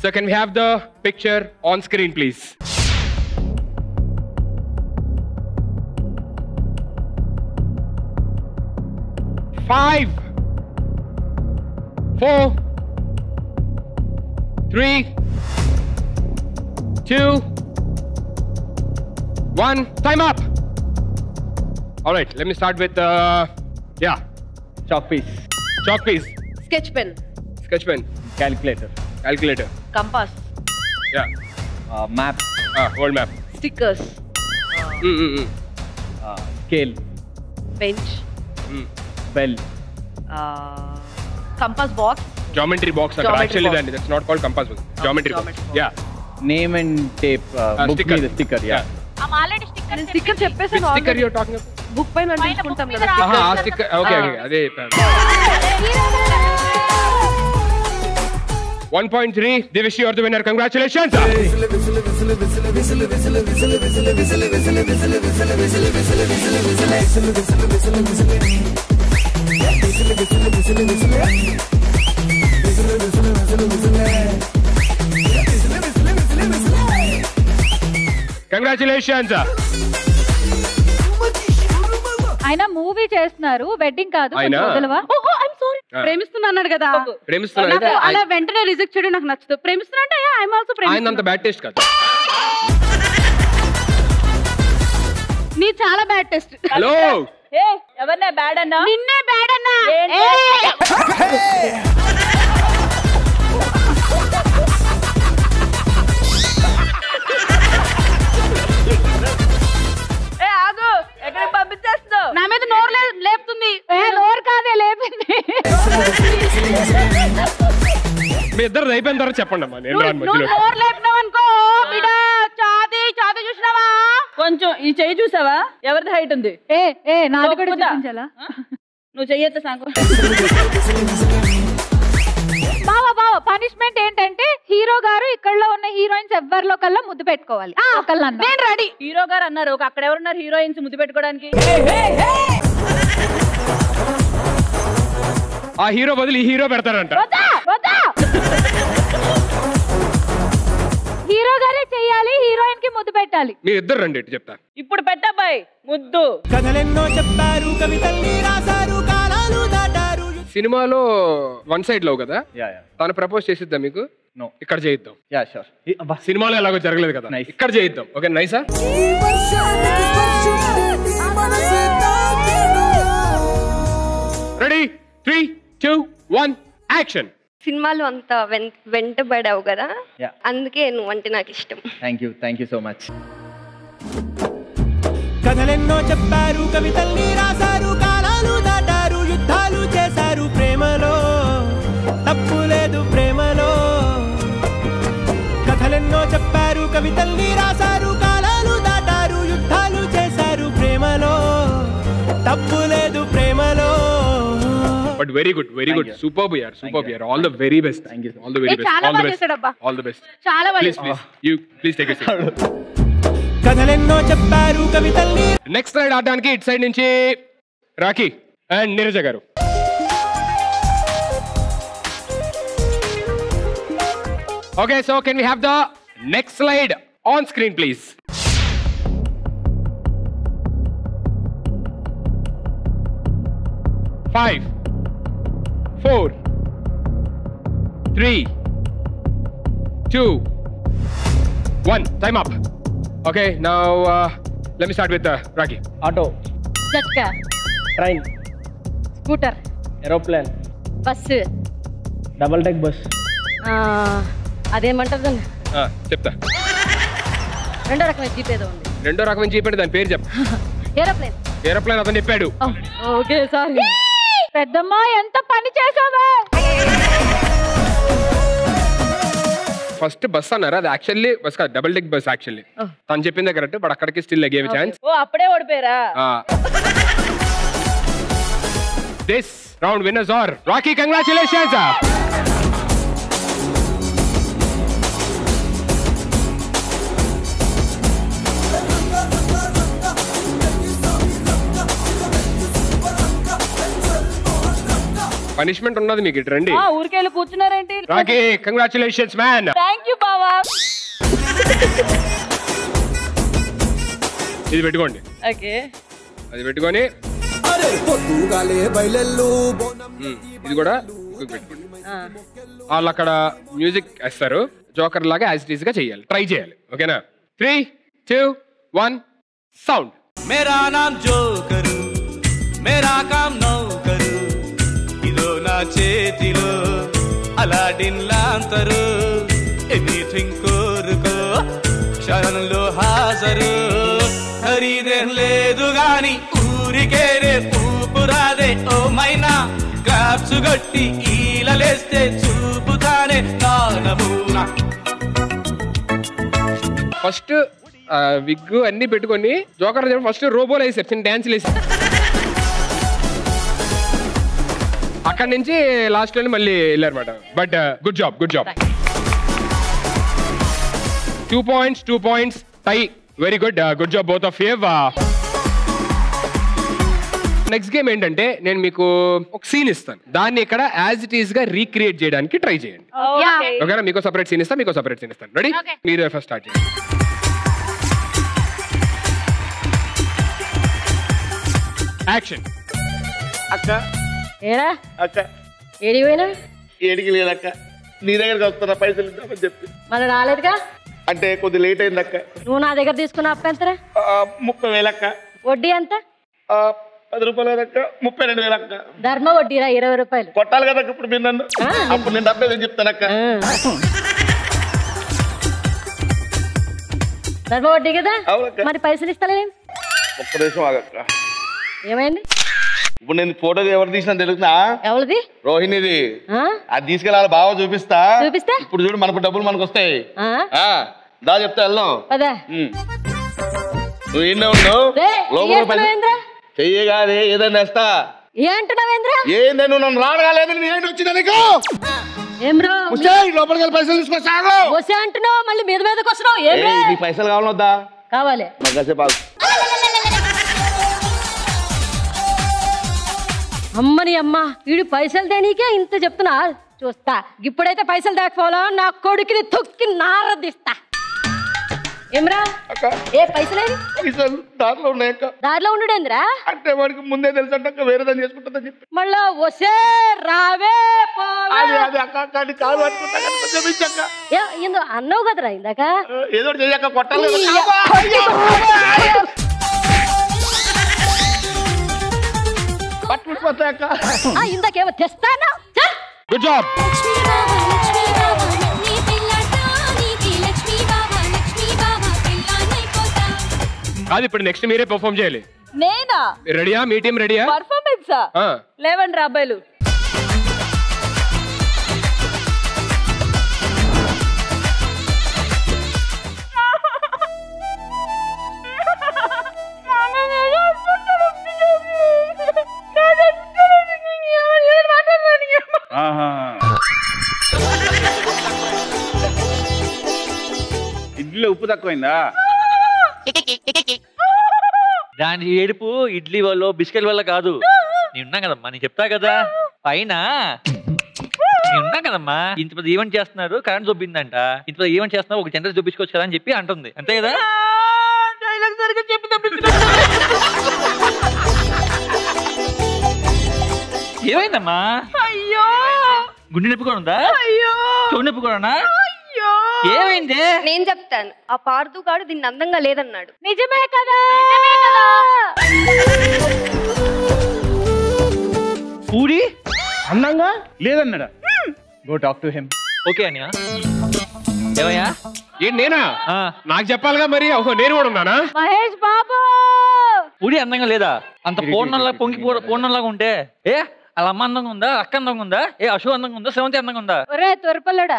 So can we have the picture on screen, please? Five, 4, 3, 2, 1. Time up. All right, let me start with chalk piece. Chalk piece. Sketch pen. Sketch pen. Calculator. Calculator. Compass. Yeah. Map. World map. Stickers. Scale. Bench. Bell. Compass box. Geometry box. Actually, that's not called compass box. Geometry box. Yeah. Name and tape. Book sticker. మీద sticker. Yeah. I'm already sticker చెప్పేసాను. Which sticker you're talking about? Book పైన అంటించుకుంటాం కదా. Sticker. Okay. అదే. 1.3. Divyashi, you're the winner. Congratulations. Congratulations. ఆయన movie చేస్తున్నారు, wedding కాదు. ప్రేమిస్తున్నా అన్నాడు కదా, ప్రేమిస్తున్నా అలా వెంటనే రిజెక్ట్ చేయడం నాకు నచ్చదు. ప్రేమిస్తున్నా అంటే ఐఎమ్ ఆల్సో ఆయన అంత బ్యాడ్ టేస్ట్ కాదు. నీ చాలా బ్యాడ్ టేస్ట్. హలో, ఎవరినే బ్యాడ్ అన్నా? నిన్నే బ్యాడ్ అన్నా. ఆగు, ఎక్కడికి పంపించేస్తున్నావు? నా మీద నోరు లేపుతుంది. నోరు కాదే లేపింది. మీ ఇద్దరు అయిపోయిన తర్వాత చెప్పండి అమ్మా, నేను రాను మధ్యలో. నోరు లేపినావు అనుకో బిడ్డ, చాది చూసినావా? కొంచెం ఈ చెయ్యి చూసావా? ఎవరిది హైట్ ఉంది? నాది కూడా చూపించాలా? నువ్వు చెయ్యొద్దు సాంగు. బావా పనిష్మెంట్ ఏంటంటే హీరో గారు ఇక్కడ ఉన్న హీరోయిన్స్ ఎవ్వరు ఎవరిలో కల్లా ముద్దు పెట్టుకోవాలి ఒకళ్ళన్నా. నేను రెడీ. హీరో గారు అన్నారు, అక్కడ ఎవరున్నారు హీరోయిన్స్ ముద్దు పెట్టుకోవడానికి? ఆ హీరో బదులు ఈ హీరో పెడతారంట. హీరో గారే చెయ్యాలి, హీరోయిన్ కి ముద్దు పెట్టాలి. మీరు ఇద్దరు రండి ఇటు చెప్తా. ఇప్పుడు పెట్టబాయ్ ముద్దు. కథలెన్నో చెప్పారు, కవితల్ని రాశారు, కాలాలు దాటారు. సినిమాలో వన్ సైడ్ లవ్ కదా, తను ప్రపోజ్ చేసిద్దాం మీకు? ఇక్కడ చేయిద్దాం. సినిమాలో ఎలాగో జరగలేదు కదా, ఇక్కడ చేయిద్దాం. ఓకే నైసా? Ready 3, 2, 1 action. సినిమాలో అంత వెంటబడావు కదా, అందుకే నువ్వు అంటే నాకు ఇష్టం. Thank you so much. కథలెన్నో చెప్పారు, కవితల్ని రాశారు, కాలాలు దాటారు, యుద్ధాలు చేశారు, ప్రేమలో తప్పు లేదు ప్రేమలో. కథలెన్నో చెప్పారు, కవితల్ని రాశారు, కాలాలు దాటారు, యుద్ధాలు చేశారు, ప్రేమలో తప్పు లేదు ప్రేమలో. బట్ వెరీ గుడ్ సూపర్బ్ యార్, all the very best. All the very best. All the best. చాలా ప్లీజ్ టేక్ ఇట్. కథలెన్నో చెప్పారు, కవితల్ని. నెక్స్ట్ సైడ్ ఆడడానికి ఇటు సైడ్ నుంచి రాఖీ అండ్ నీరజ గారు. Okay so can we have the next slide on screen please. Five, 4, 3, 2, 1. Time up. Okay, now let me start with Raki. Auto. జట్కా, Train. Scooter, Aeroplane. Bus, Double deck bus. అదేమంటారు చెప్తా. రెండో రకమైన jeep ఏదో ఉంది. రెండో రకమైన జీప్ అంటే దాని పేరు చెప్ప. ఏరోప్లేన్. ఏరోప్లేన్ అతను చెప్పాడు. Okay sorry. పెద్దమ్మ ఎంత పని చేసావే. ఫస్ట్ బస్ అన్నారు, అది యాక్చువల్లీ బస్ కాదు, డబుల్ డెక్ బస్ యాక్చువల్లీ. తను చెప్పిందే కరెక్ట్, బట్ అక్కడికి స్టిల్ గేవ్ ఛాన్స్. ఓ అప్పుడే ఓడిపోయారా? This round winners are Rocky. Congratulations. Punishment ఉన్నది మీకు, ఇటు రండి. ఊరికెళ్ళి కూర్చున్నారేంటి? Rocky congratulations man. Thank you బావా. ఇది పెట్టుకోండి. ఓకే, అది పెట్టుకొని ఇది కూడా పెట్టుకోండి. వాళ్ళు అక్కడ మ్యూజిక్ వేస్తారు, జోకర్ లాగా యాజ్ ఇట్ ఈస్ గా చెయ్యాలి, ట్రై చేయాలి. ఓకేనా? 3, 2, 1 సౌండ్. మేరా నామ్ జోకరు, మేరా కామ్ నౌకరు, ఇదో నా చేతిలో అలాడిన్ లాంతరు, ఎనీథింగ్ కోరుకో క్షణంలో హాజరు, ఖరీదేం లేదు గాని ఊరికే రే ఊపురాదే ఓ మైనా, క్లాప్స్ గట్టి ఈలలేస్తే చూపుతానే నా నమూనా. ఫస్ట్ విగ్ అన్ని పెట్టుకొని జోకర్ ఫస్ట్ రోబోలు వేసారు, చిన్న డాన్సులు వేసారు. అక్కడి నుంచి లాస్ట్ లో మళ్ళీ వెళ్ళారన్నమాట. But good job. 2 points tie. Very good job both of you. Next game ఏంటంటే నేను మీకు ఒక సీన్ ఇస్తాను, దాన్ని ఇక్కడ యాజ్ ఇట్ ఈస్ గా రీక్రియేట్ చేయడానికి ట్రై చేయండి. ఓకేనా? మీకు సపరేట్ సీన్ ఇస్తాను, మీకు సపరేట్ సీన్ ఇస్తాను. రెడీ? మీరు ఫస్ట్ స్టార్ట్ చేయండి. యాక్షన్. అక్క ఏరా అక్క ఏడికి పోయినా? ఏడికి లేదక్క, నీ దగ్గరికి వస్తున్నా పైసలు ఇద్దామని చెప్పి. మన రాలేదుగా? అంటే కొద్ది లేట్ అయింది అక్క. నువ్వు నా దగ్గర తీసుకున్న అప్పు ఎంతరా? 30,000 అక్క. వడ్డీ ఎంత? 10 రూపాయలు అక్క. 32,000 అక్క. ధర్మ వడ్డీరా 20 రూపాయలు. కొట్టాలి కదా ఇప్పుడు మీరు నన్ను. అప్పుడు నేను డబ్బే చెప్తాను అక్క. ధర్మ వడ్డీ కదా, మరి పైసలు ఇస్తలే. ఒక్క నిమిషం ఆగక్క. ఏమైంది? ఇప్పుడు నేను ఫోటో ఎవరు తీసినా తెలుస్తుందా? ఎవరిది? రోహిణిది. అది తీసుకెళ్ళాలి, బాగా చూపిస్తా. చూపిస్తే ఇప్పుడు చూడు మనకు డబ్బులు మనకు వస్తాయి. దా చెప్తా వెళ్దాం. నువ్వు ఎన్నో ఉండు, లోపల చెయ్యగానే ఏదైనా వేస్తా. ఏంటున్నావేంద్ర? ఏందే నువ్వు నన్ను రానగాలేదు, ఏంటి వచ్చిందా నీకు? ఏం బ్రో లోపలికి వెళ్ళి పైసలు తీసుకొస్తాను. వస్తే అంటున్నావు, మళ్ళీ మీద మీదకి వస్తున్నావు. ఏం నీకు పైసలు కావాలొద్దా? కావాలి. అమ్మని అమ్మ, వీడు పైసలు దేనికే ఇంత చెప్తున్నా. చూస్తా ఇప్పుడైతే పైసలు దాకపోవాలా, నా కొడుకుని తొక్కి నారదిస్తా. ఏమ్రా ఏ పైసలేదు? పైసలు దారిలో ఉన్నాయక్క. దారిలో ఉండుడేంద్రా? అంటే వాడికి ముందే తెలుసు అంటే వేరే దాన్ని చేసుకుంటుందని చెప్పి మళ్ళా వసే రావే అన్నావు కదరా ఇందాక. ఏదో చెయ్యక్క, కొట్టాలి. ఇందాకేమో తెస్తానా? Good job. అది ఇప్పుడు నెక్స్ట్ మీరే పర్ఫార్మ్ చేయాలి. నేనా? రెడీయా? మీ టీం రెడీయా? పర్ఫార్మెన్సా? లేవండి రా అబ్బాయిలు. ఇడ్లీలో ఉప్పు తక్కువైందా? దాని ఏడుపు ఇడ్లీ వల్ల బిస్కెట్ వల్ల కాదు. నేనున్నా కదమ్మా, నేను చెప్తా కదా. పైన నేనున్నా కదమ్మా, ఇంత పెద్ద ఈవెంట్ చేస్తున్నారు, కరెంట్ చూపిందంట. ఇంత పెద్ద ఈవెంట్ చేస్తున్నారు, ఒక జనరేటర్ చూపించుకోవచ్చు కదా అని చెప్పి అంటుంది. అంతే కదా? ఏమైందమ్మా? అయ్యో గుండె నొప్పి కూడా ఉందా? అయ్యో చెవు నొప్పి కూడా? ఏమైంది? నేను చెప్తాను. ఆ పార్దుగాడు దీన్ని అందంగా లేదన్నాడు. నిజమే కదా? పూరి అందంగా లేదన్నాడా? Go talk to him. Okay అన్నయ్య. ఏమయ్యా? ఏంటి నేనా? నాకు చెప్పాలిగా మరి. ఓహో, నేను కూడా ఉన్నానా? మహేష్ బాబు పూరి అందంగా లేదా? అంత పూర్ణంలా పొంగి పూర్ణంలాగా ఉంటే ఏ అలా అమ్మ అందంగా ఉందా? అక్క అందంగా ఉందా? ఏ అశు అందంగా ఉందా? శ్రవంతి అందంగా ఉందా? ఒరే త్వరపల్లుడా.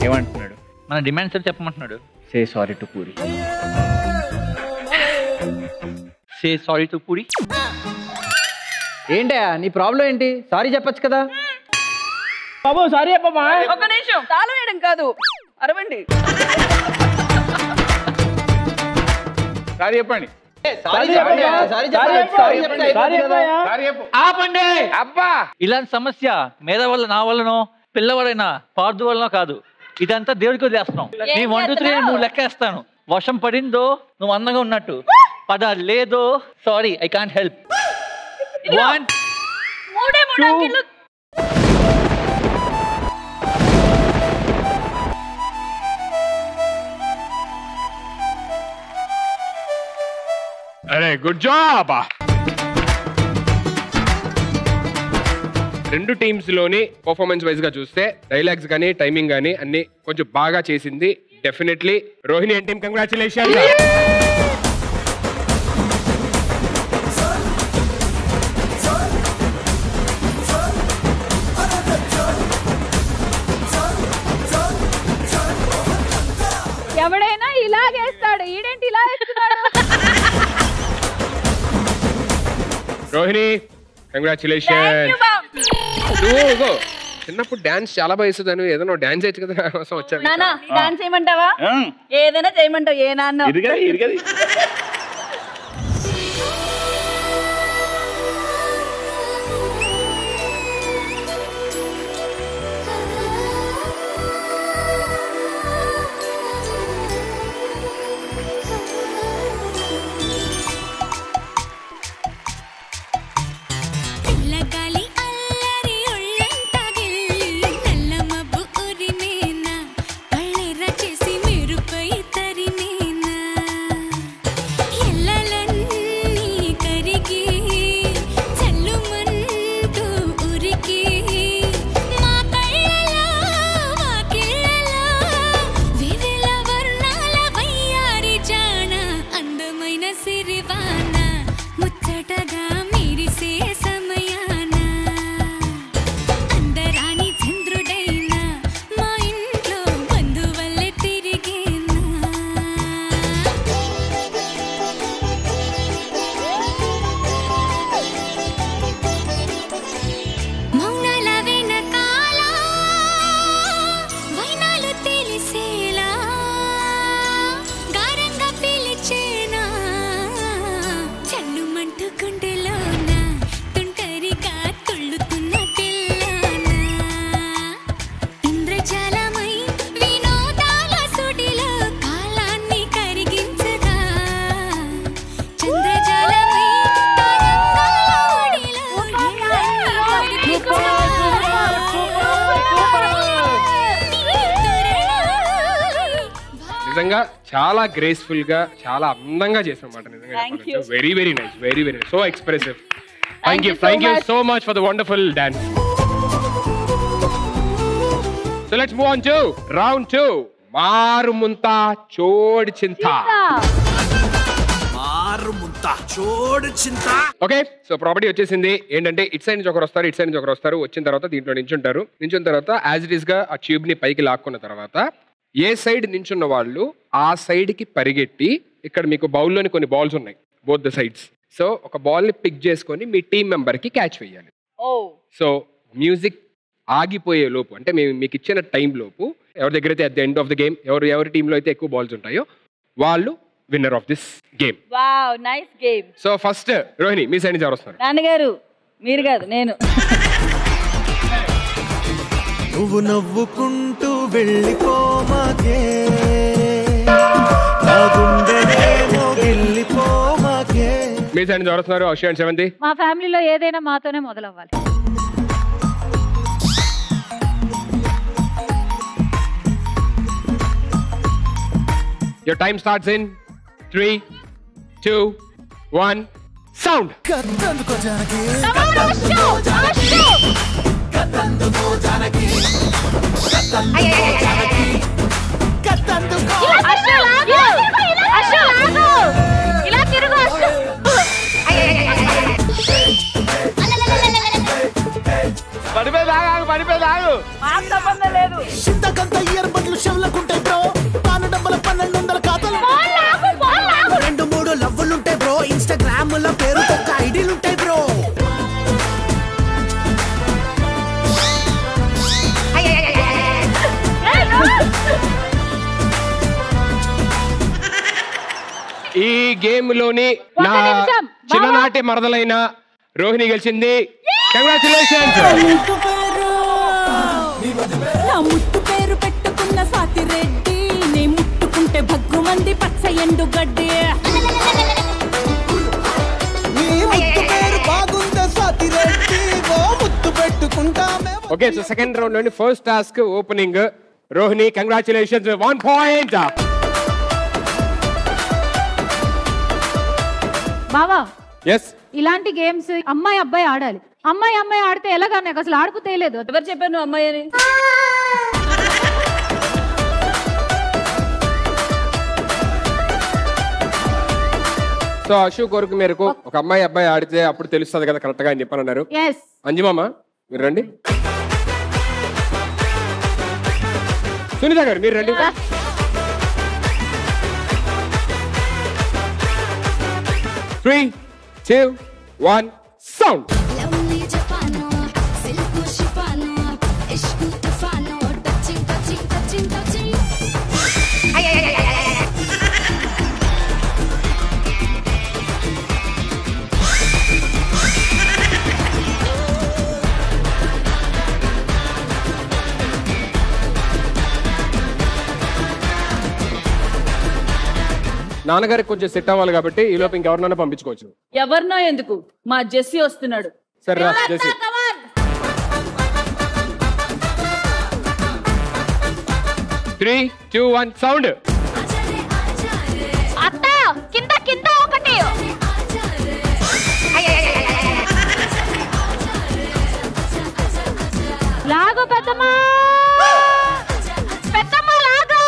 ఏమంటున్నాడు? మన డిమాండ్స్ చెప్పమంటున్నాడు. Say sorry to Puri. Say sorry to Puri. ఏంటా నీ ప్రాబ్లం ఏంటి? సారీ చెప్పొచ్చు కదా. బాబు సారీ చెప్పమ్మా. ఒక్క నిమిషం. తాళం వేయడం కాదు, అరవండి. సారీ చెప్పండి. ఆపండి అబ్బా. ఇలాంటి సమస్య మీద వల్ల నా వల్లనో పిల్లవాడైనా పార్దు వల్లనో కాదు. ఇదంతా దేవుడికి వదిలేస్తున్నాం. నీ 1 2 3 నువ్వు లెక్కేస్తాను. వర్షం పడిందో నువ్వు అందంగా ఉన్నట్టు, పద లేదో సారీ ఐ కాంట్ హెల్ప్. 1 2 అరే గుడ్ జాబ్. రెండు టీమ్స్ లోని పర్ఫార్మెన్స్ వైజ్ గా చూస్తే డైలాగ్స్ గానీ టైమింగ్ గానీ అన్ని కొంచెం బాగా చేసింది definitely Rohini and team. Congratulation. ఎవడైనా ఇలాగేస్తాడు, ఈడేంటి ఇలా వేస్తున్నాడు? రోహిణి కంగ్రాచులేషన్. చిన్నప్పుడు డాన్స్ చాలా బాగా ఏదైనా డాన్స్ చేయొచ్చు కదా, కోసం వచ్చాను. నానా డాన్స్ చేయమంటావా? ఏదైనా చేయమంటావు. ఏ నాన్న? నిజంగా చాలా గ్రేస్ఫుల్ గా చాలా అందంగా చేసామన్నమాట. నిజంగా very very nice, very very so expressive. Thank you so much for the wonderful dance. So let's move on to round 2. మారుముంతా చోడు చింత. ఓకే, సో ప్రాపర్టీ వచ్చేసింది. ఏంటంటే ఇట్ సైడ్ నుంచి ఒకరు వస్తారు, ఇట్ సైడ్ నుంచి ఒకరు వస్తారు. వచ్చిన తర్వాత దీంట్లో నించుంటారు. నించున్న తర్వాత యాజ్ ఇట్ ఈస్ గా ఆ ట్యూబ్ ని పైకి లాక్కున్న తర్వాత ఏ సైడ్ నించున్న వాళ్ళు ఆ సైడ్ కి పరిగెట్టి, ఇక్కడ మీకు బౌల్లోని కొన్ని బాల్స్ ఉన్నాయి బోత్ ద సైడ్స్. సో ఒక బాల్ ని పిక్ చేసుకొని మీ టీం మెంబర్ కి క్యాచ్ వేయాలి. సో మ్యూజిక్ ఆగిపోయే లోపు, అంటే మీకు ఇచ్చిన టైం లోపు ఎవరి దగ్గర అయితే at the end of the game ఎవరి టీంలో అయితే ఎక్కువ బాల్స్ ఉంటాయో వాళ్ళు winner of this game. Wow, nice game. So first Rohini, me side నుంచి ఎవరు వస్తారు? నాన్నగారు, మీరు కాదు, నేను. నువ్వు నవ్వుకుంటూ వెళ్ళిపోమాకే, నా గుండెనేమో వెళ్ళిపోమాకే. మీ సైడ్ నుంచి ఎవరు వస్తున్నారు? అక్షయ్ అండ్ సెవెంతి. మా ఫ్యామిలీలో ఏదైనా మాతోనే మొదలవ్వాలి. Your time starts in 3, 2, 1, sound. కత్తందుకో Janaki, పడిపోయి సంబంధం లేదు. చింతకంత ఇయర్ బడ్లు చెవులకుంటాయి బ్రో, పాను డబ్బల 1200 ఖాతాలు, 2-3 లవ్వులుంటాయి బ్రో, ఇన్స్టాగ్రామ్ లో పేరుతో ఐడీలుంటాయి బ్రో. ఈ గేమ్ లోని నా చిన్ననాటి మరదలైన రోహిణి గెలిచింది. కంగ్రాచులేషన్స్. నా ముట్టు పేరు పెట్టుకున్న సాతిరెడ్డి, నీ ముట్టుకుంటే భగ్గు మంది పచ్చ ఎండు గడ్డి. ఓకే, సో సెకండ్ రౌండ్ లోని first task opening. Rohini, congratulations, 1 point. బావా, ఎస్, ఇలాంటి గేమ్స్ అమ్మాయి అబ్బాయి ఆడాలి. అమ్మాయి అమ్మాయి ఆడితే ఎలాగా? నాకు అసలు ఆడుకు లేదు. ఎవరు చెప్పారు నువ్వు అమ్మాయి అని? సో అశు కోరిక మేరకు ఒక అమ్మాయి అబ్బాయి ఆడితే అప్పుడు తెలుస్తుంది కదా కరెక్ట్ గా అని చెప్పని అన్నారు. అంజుమామ, మీరు రండి. సునీత గారు, మీరు రండి. Three, 2, 1, sound. నాన్నగారికి కొంచెం సెట్ అవ్వాలి కాబట్టి ఈ లోపు ఇంకెవరినైనా పంపించుకోవచ్చు. ఎవరినో ఎందుకు, మా జెస్సీ వస్తున్నాడు. సరే రా జెస్సీ. 3, 2, 1, సౌండ్. అత్త, కింద కింద ఒకటి. లాగు పెద్దమ్మా, పెద్దమ్మ లాగు.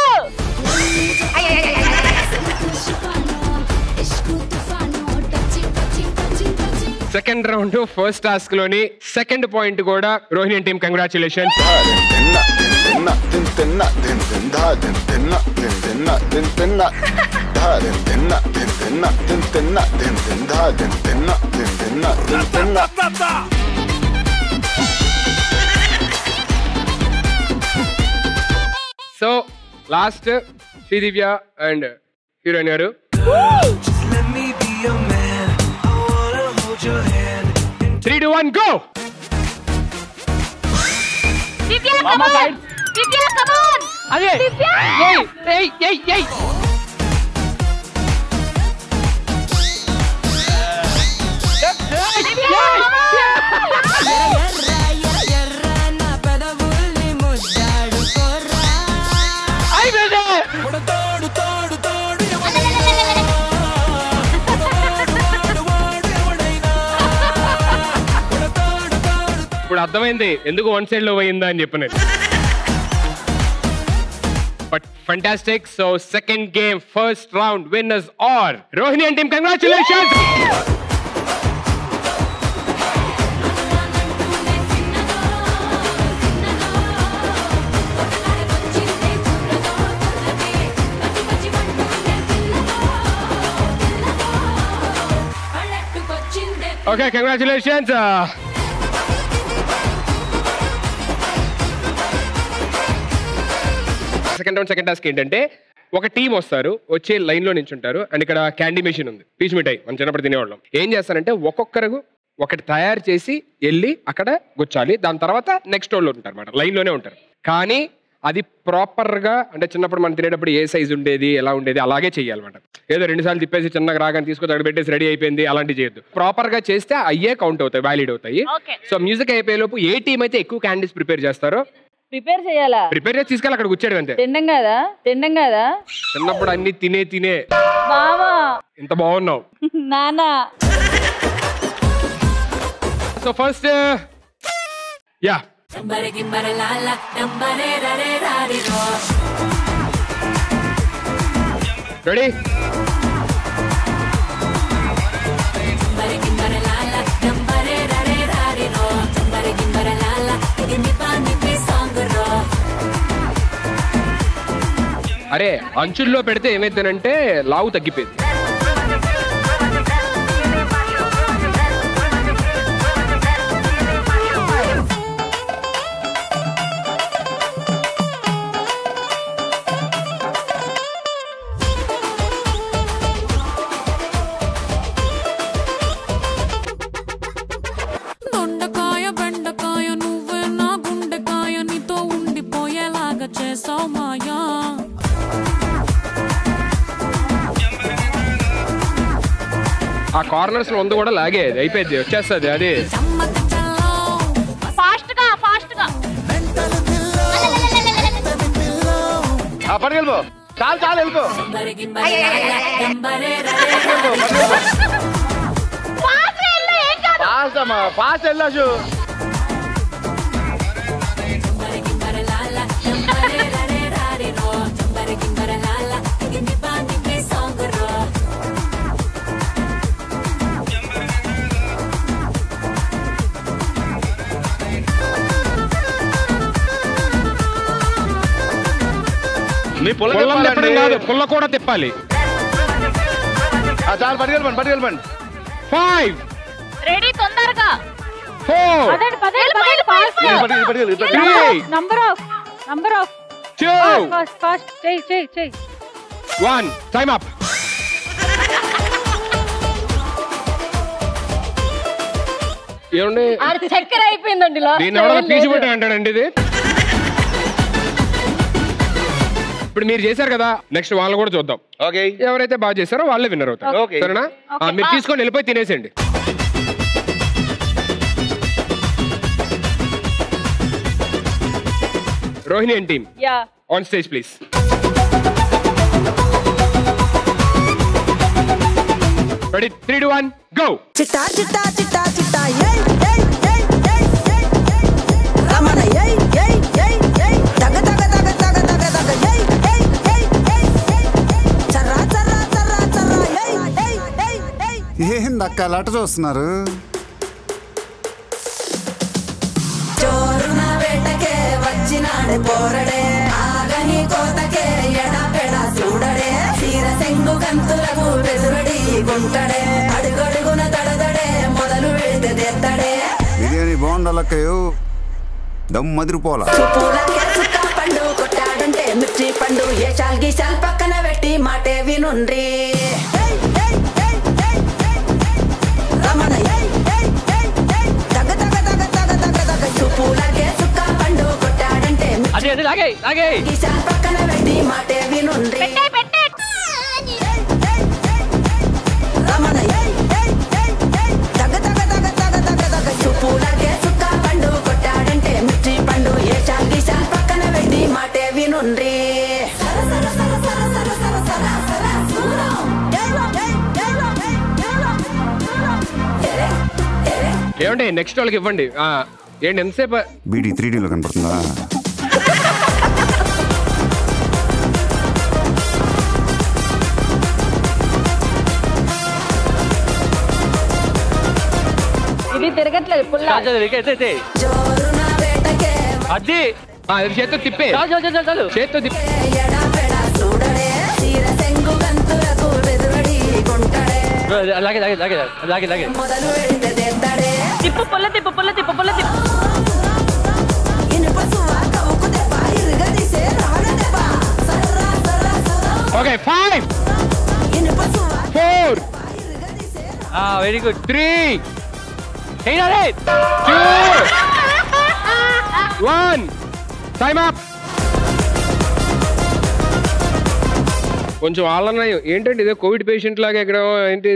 సెకండ్ రౌండ్ ఫస్ట్ టాస్క్ లోని సెకండ్ పాయింట్ కూడా Rohini team congratulations. So last Sridivya and heroine గారు. Your hand. 3, 2, 1, go! Divya, come on! Divya, come on! Ade! Divya! Hey! Divya, come on! Ay, bebe! అర్థమైంది ఎందుకు వన్ సైడ్ లో పోయిందా అని చెప్పినది. But fantastic. So second game first round winners are Rohini and team. Congratulations. Okay, congratulations. Second round second task ఏంటంటే ఒక team వస్తారు, వచ్చే లైన్ లో నించుంటారు అండ్ ఇక్కడ క్యాండీ మెషిన్ ఉంది, పీచ్ మిఠాయి మనం చిన్నప్పుడు తినేవాళ్ళం. ఏం చేస్తారంటే ఒక్కొక్కరు ఒకటి తయారు చేసి వెళ్ళి అక్కడ గుచ్చాలి. దాని తర్వాత నెక్స్ట్ వాళ్ళు ఉంటారు అన్నమాట, లైన్ లోనే ఉంటారు. కానీ అది ప్రాపర్ గా అంటే చిన్నప్పుడు మనం తినేటప్పుడు ఏ సైజ్ ఉండేది ఎలా ఉండేది అలాగే చేయాలన్నమాట. ఏదో 2 సార్లు తిప్పేసి చిన్నగా రాగానే తీసుకొచ్చి అక్కడ పెట్టేసి రెడీ అయిపోయింది అలాంటివి చేయొద్దు. ప్రాపర్ గా చేస్తే అయ్యే కౌంట్ అవుతాయి, వ్యాలిడ్ అవుతాయి. సో మ్యూజిక్ అయిపోయే లోపు ఏ టీం అయితే ఎక్కువ క్యాండీస్ ప్రిపేర్ చేస్తారో ప్రిపేర్ చేయాలా? ప్రిపేర్ చేసి తీసుకెళ్ళి అక్కడ కూర్చాడు అంతే. తిండం కదా చిన్నప్పుడు అన్ని తినే బావా ఇంత బాగున్నావు నానా. So first yeah ready. అరే అంచుల్లో పెడితే ఏమైందనంటే లావు తగ్గిపోయింది. దొండకాయ బెండకాయ నువ్వే నా గుండెకాయ నీతో ఉండిపోయేలాగా చేసావు మాయా. ఆ కార్నర్స్ లో ఉంది కూడా లాగే అయిపోయింది, వచ్చేస్తుంది అది. ఫాస్ట్ గా పట్టుకెళ్ళిపో, చాలు వెళ్ళిపో. ఫాస్ట్ వెళ్ళచ్చు. మీ పుల్ల కూడా తిప్పాలి. చాలు పట్టుకెళ్ళిపోండి. 5 రెడీ తొందరగా 4 నంబర్ ఆఫ్ 2 ఫాస్ట్ చెయ్ 1 టైమ్ అప్. ఏమండి చక్కెర అయిపోయిందండి. దీన్ని ఎవరైనా పీచు పెట్టి అంటాడండి ఇది. ఇప్పుడు మీరు చేశారు కదా, నెక్స్ట్ వాళ్ళు కూడా చూద్దాం. ఓకే, ఎవరైతే బాగా చేశారో వాళ్ళే విన్నర్ అవుతారు. ఓకే సరేనా? మీరు తీసుకొని వెళ్ళిపోయి తినేసేయండి. Rohini and team on stage please. Ready 3 2 1 go. చిట్టా చిట్టా చిట్టా చిట్టా ఏయ్ ఏయ్ ఏయ్ ఏయ్ ఏయ్ రమణ ఏయ్ ఏయ్ ఏయ్ ఏయ్ దగ దగ దగ దగ దగ దగ ఏయ్ ఏయ్ ఏయ్ ఏయ్ చర్రా చర్రా చర్రా చర్రా ఏయ్ ఏయ్ ఏయ్ ఏయ్. ఏందక్క లట చూస్తున్నారు? చోరున వేటకే వచ్చినాడే పోరడే ఆగని కోతకే ఎడపెడ చూడడే తీర సెంగు గంతులకు బెదురడి గుంటడే అడుగడుగున దడదడే మొదలు వెళితే తెత్తడే. బిర్యానీ బాగుండాలక్కయ్యో, దమ్ మదిరిపోలా. పండు కొట్టాడంటే మిర్చి పండు ఏషాల్ గీషాల్ పక్కన పెట్టి మాటే వినుండ్రి. రమణ దగ దగ దగ దగ దగ దగ చూపులకే సుక్క పండు కొట్టాడంటే గీషాల్ పక్కన పెట్టి మాటే వినుండ్రి. రమణ దగ దగ దగ దగ దగ దగ చూపులకే సుక్క పండు కొట్టాడంటే మిర్చి పండు ఏషాల్ గీషాల్ పక్కన పెట్టి మాటే వినుండ్రి. ఏమండి నెక్స్ట్ వాళ్ళకి ఇవ్వండి. ఏంటి ఎంతసేపు బీడీ 3Dలో కనపడుతుందా? ఇది తిరగట్లేదు పుల్ల అది చేత్తో తిప్పే చేత్తో తిప్పే అలాగే అలాగే అలాగే అలాగే అలాగే తిప్పు పుల్ల తిప్పు పుల్ల తిప్పు పుల్ల తిప్పు okay 5 4 very good 3 2 1 time up. కొంచెం వాళ్ళన్నాయి ఏంటంటే ఇదే కోవిడ్ పేషెంట్ లాగా ఎక్కడ ఏంటి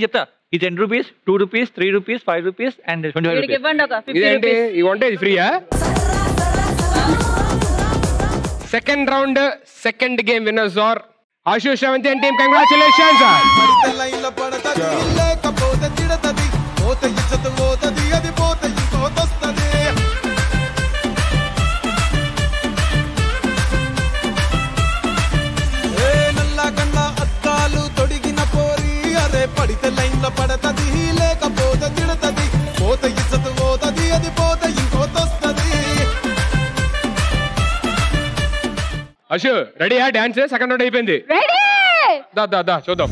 చెప్తా. ఈ 10 rupees 2 rupees 3 rupees 5 rupees and 25 rupees. ఇదేంటి ఈ వంటేజ్ ఫ్రీయా? Second round second game winners are Ashu Sravanthi and team. Congratulations. పడితే లైన్లో పడతది లేకపోతే తిడతది పోత ఇచ్చత పోతది అది పోత ఇంకోతొస్తది. అశు రెడీయా డాన్స్? సెకండ్ రౌండ్ అయిపోయింది. దా దా దా చూద్దాం.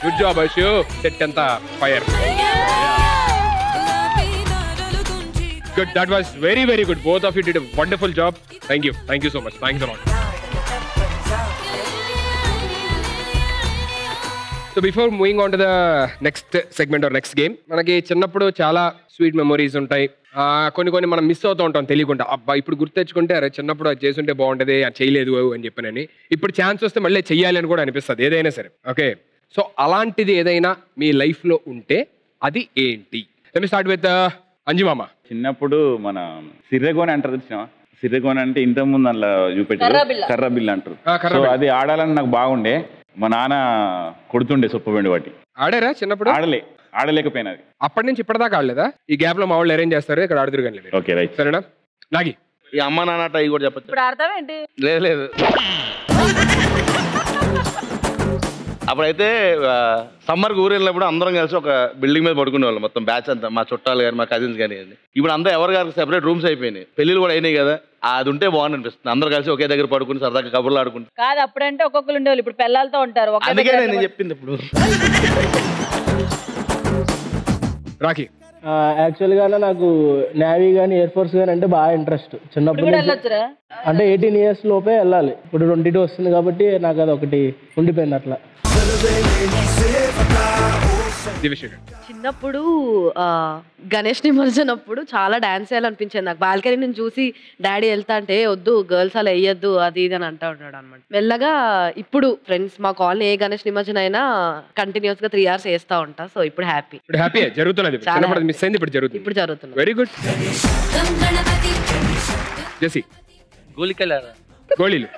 Good job Ashu. సెట్ అంతా fire. Good. That was very very good. Both of you did a wonderful job. Thank you so much. Thanks a lot. So before moving on to the next segment or next game, మనకి చిన్నప్పుడు చాలా sweet memories ఉంటాయి. కొన్ని మనం miss అవుతూ ఉంటాం తెలియకుండా. అబ్బా ఇప్పుడు గుర్తు తెచ్చుకుంటే అరే చిన్నప్పుడు అది చేసుంటే బాగుంటుంది, అది చేయలేదు అని చెప్పినని. ఇప్పుడు ఛాన్స్ వస్తే మళ్ళీ చెయ్యాలి అని కూడా అనిపిస్తుంది ఏదైనా సరే. ఓకే, సో అలాంటిది ఏదైనా మీ లైఫ్లో ఉంటే అది ఏంటి? లెట్ మీ స్టార్ట్ విత్ అంజుమామ. చిన్నప్పుడు మన సిర్రగోని అంటారు తెలిసిన? సిర్రగోని అంటే ఇంత ముందు అందులో చూపెట్టారు కర్రబిల్ అంటారు. సో అది ఆడాలని నాకు బాగుండే. మా నాన్న కొడుతుండే సొప్పబెండి వాటి. ఆడారా చిన్నప్పుడు? ఆడలేకపోయినా. అప్పటి నుంచి ఇప్పటిదాకా ఆడలేదా? ఈ గ్యాప్ లో మా వాళ్ళు అరేంజ్ చేస్తారు, ఇక్కడ ఆడుతురు కానీ. Okay right. సరేనా నాగి? ఈ అమ్మ నాన్న అవి కూడా చెప్పచ్చు. ఇప్పుడు ఆడతావేంటి? లేదు అప్పుడైతే సమ్మర్కి ఊరు వెళ్ళినప్పుడు అందరం కలిసి ఒక బిల్డింగ్ మీద పడుకునే వాళ్ళం మొత్తం బ్యాచ్ అంతా, మా చుట్టాలు కానీ మా కజిన్స్ కానీ. ఇప్పుడు అంతా ఎవరి గారికి సెపరేట్ రూమ్స్ అయిపోయినాయి, పెళ్ళిళ్ళు కూడా అయినాయి కదా. అది ఉంటే బాగుంది అనిపిస్తుంది, అందరు కలిసి ఒకే దగ్గర పడుకుని సరదాగా కబుర్లు ఆడుకుంటారు. కాదు అప్పుడంటే ఒక్కొక్కరు ఉండేవాళ్ళు, ఇప్పుడు పిల్లలతో ఉంటారు. అందుకే నేను చెప్పింది ఇప్పుడు. రాఖీ యాక్చువల్గా నాకు నేవీ కానీ ఎయిర్ ఫోర్స్ కానీ అంటే బాగా ఇంట్రెస్ట్ చిన్నప్పుడు నుంచి. అంటే 18 years లోపే వెళ్ళాలి. ఇప్పుడు 22 వస్తుంది కాబట్టి నాకు అది ఒకటి ఉండిపోయింది అట్లా. దివ్యశ్రీ గారు. చిన్నప్పుడు గణేష్ నిమజ్జనం అప్పుడు చాలా డాన్స్ చేయాలనిపించింది నాకు. బాల్కనీ నుంచి చూసి డాడీ వెళ్తా అంటే వద్దు గర్ల్స్ అలా వేయద్దు అది ఇది అని అంటా ఉంటాడు అనమాట. మెల్లగా ఇప్పుడు ఫ్రెండ్స్ మా కాలనీ ఏ గణేష్ నిమజ్జనం అయినా కంటిన్యూస్ గా 3 hours వేస్తా ఉంటా. సో ఇప్పుడు హ్యాపీ. ఇప్పుడు హ్యాపీ జరుగుతున్నది. చిన్నప్పుడు మిస్ అయింది, ఇప్పుడు జరుగుతుంది. ఇప్పుడు జరుగుతుంది. Very good. జెసి గోళీలు.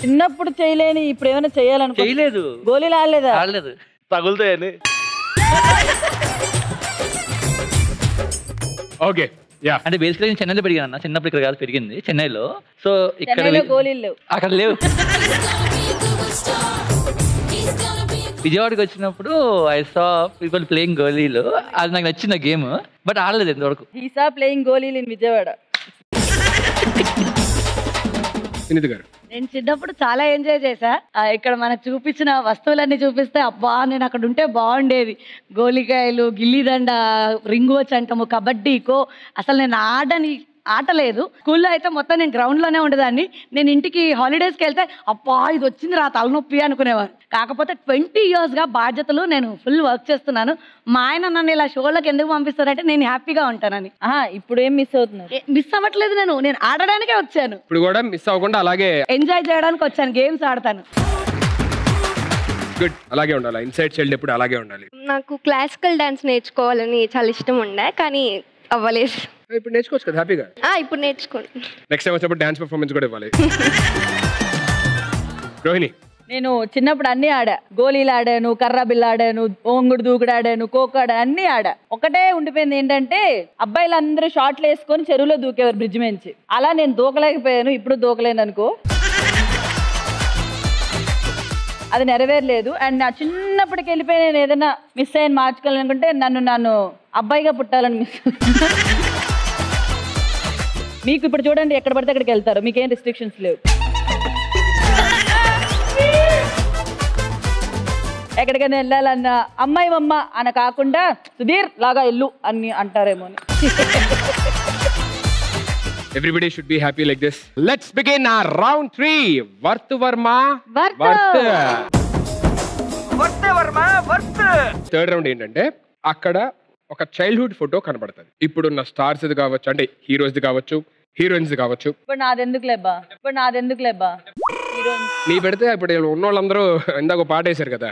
చిన్నప్పుడు చేయలేని ఇప్పుడు ఏమైనా చేయాలను చేయలేదు. గోళీలు ఆడలేదు. తగులుతాయని. Okay yeah. అంటే బేసికలీ నేను చెన్నైలో పెరిగాను. చిన్నప్పుడు ఇక్కడ కాదు పెరిగింది, చెన్నైలో. సో ఇక్కడ గోళీలు అక్కడ లేవు. విజయవాడకి వచ్చినప్పుడు ఐ సా పీపుల్ ప్లేయింగ్ గోళీలు. అది నాకు నచ్చిన గేమ్, బట్ ఆడలేదు ఇంతవరకు. ఈ సా ప్లేయింగ్ గోళీలు ఇన్ విజయవాడ. సునీత గారు. నేను చిన్నప్పుడు చాలా ఎంజాయ్ చేశా. ఇక్కడ మనకు చూపించిన వస్తువులన్నీ చూపిస్తే అబ్బా నేను అక్కడ ఉంటే బాగుండేది. గోలికాయలు, గిల్లిదండ, రింగ్ వాచ్ అంటాము, కబడ్డీ, ఖో. అసలు నేను ఆటలేదు. స్కూల్లో అయితే మొత్తం నేను గ్రౌండ్ లోనే ఉండేదాన్ని. నేను ఇంటికి హాలిడేస్కి వెళ్తే అబ్బా ఇది వచ్చింది రా తలనొప్పి అనుకునేవారు. కాకపోతే 20 years గా బాధ్యతలు నేను ఫుల్ వర్క్ చేస్తున్నాను. మా ఆయన నన్ను ఇలా షోలకు ఎందుకు పంపిస్తారంటే నేను హ్యాపీగా ఉంటానని. ఇప్పుడు ఏం మిస్ అవుతున్నారు? మిస్ అవ్వట్లేదు. నేను ఆడడానికే వచ్చాను. ఇప్పుడు కూడా మిస్ అవ్వకుండా అలాగే ఎంజాయ్ చేయడానికి వచ్చాను. గేమ్స్ ఆడతాను. గుడ్. అలాగే ఉండాలి. ఇన్సైడ్ చైల్డ్ ఎప్పుడు అలాగే ఉండాలి. నాకు క్లాసికల్ డాన్స్ నేర్చుకోవాలని చాలా ఇష్టం ఉండే, కానీ అవ్వలేదు. ఇప్పుడు నేర్చుకోవచ్చు కదా హ్యాపీగా. ఇప్పుడు నేర్చుకోండి. నెక్స్ట్ టైం వచ్చినప్పుడు డాన్స్ పర్ఫార్మెన్స్ కూడా ఇవ్వాలి. రోహిణి. నేను చిన్నప్పుడు అన్ని ఆడా. గోళీలు ఆడాను, కర్రా బిల్ల ఆడాను, ఓంగుడు దూకుడు ఆడాను, ఖోఖో ఆడా, అన్ని ఆడా. ఒకటే ఉండిపోయింది ఏంటంటే అబ్బాయిలు అందరూ షార్ట్లు వేసుకొని చెరువులో దూకేవారు బ్రిడ్జ్ నుంచి. అలా నేను దూకలేకపోయాను. ఇప్పుడు దూకలేను అనుకో. అది నెరవేరలేదు. అండ్ నా చిన్నప్పటికి వెళ్ళిపోయి నేను ఏదైనా మిస్ అయ్యి మార్చుకోవాలనుకుంటే నన్ను అబ్బాయిగా పుట్టాలని మిస్. మీకు ఇప్పుడు చూడండి ఎక్కడ పడితే అక్కడికి వెళ్తారు, మీకేం రిస్ట్రిక్షన్స్ లేవు. ఎక్కడికైనా వెళ్ళాలన్నా అమ్మాయి అమ్మ అని కాకుండా సుధీర్ లాగా ఇల్లు అని అంటారేమో అని. Everybody should be happy like this. Let's begin our round 3. Varth Varma. Third round ఏంటంటే అక్కడ ఒక చైల్డ్హుడ్ ఫోటో కనబడుతుంది. ఇప్పుడున్న స్టార్స్ కావచ్చు, అంటే హీరోస్ కావచ్చు, హీరోయిన్స్ కావచ్చు. ఇప్పుడు నాదెందుకు లేబా నీ పెడితే ఇప్పుడు ఉన్న వాళ్ళందరూ ఇందాక పాట వేశారు కదా.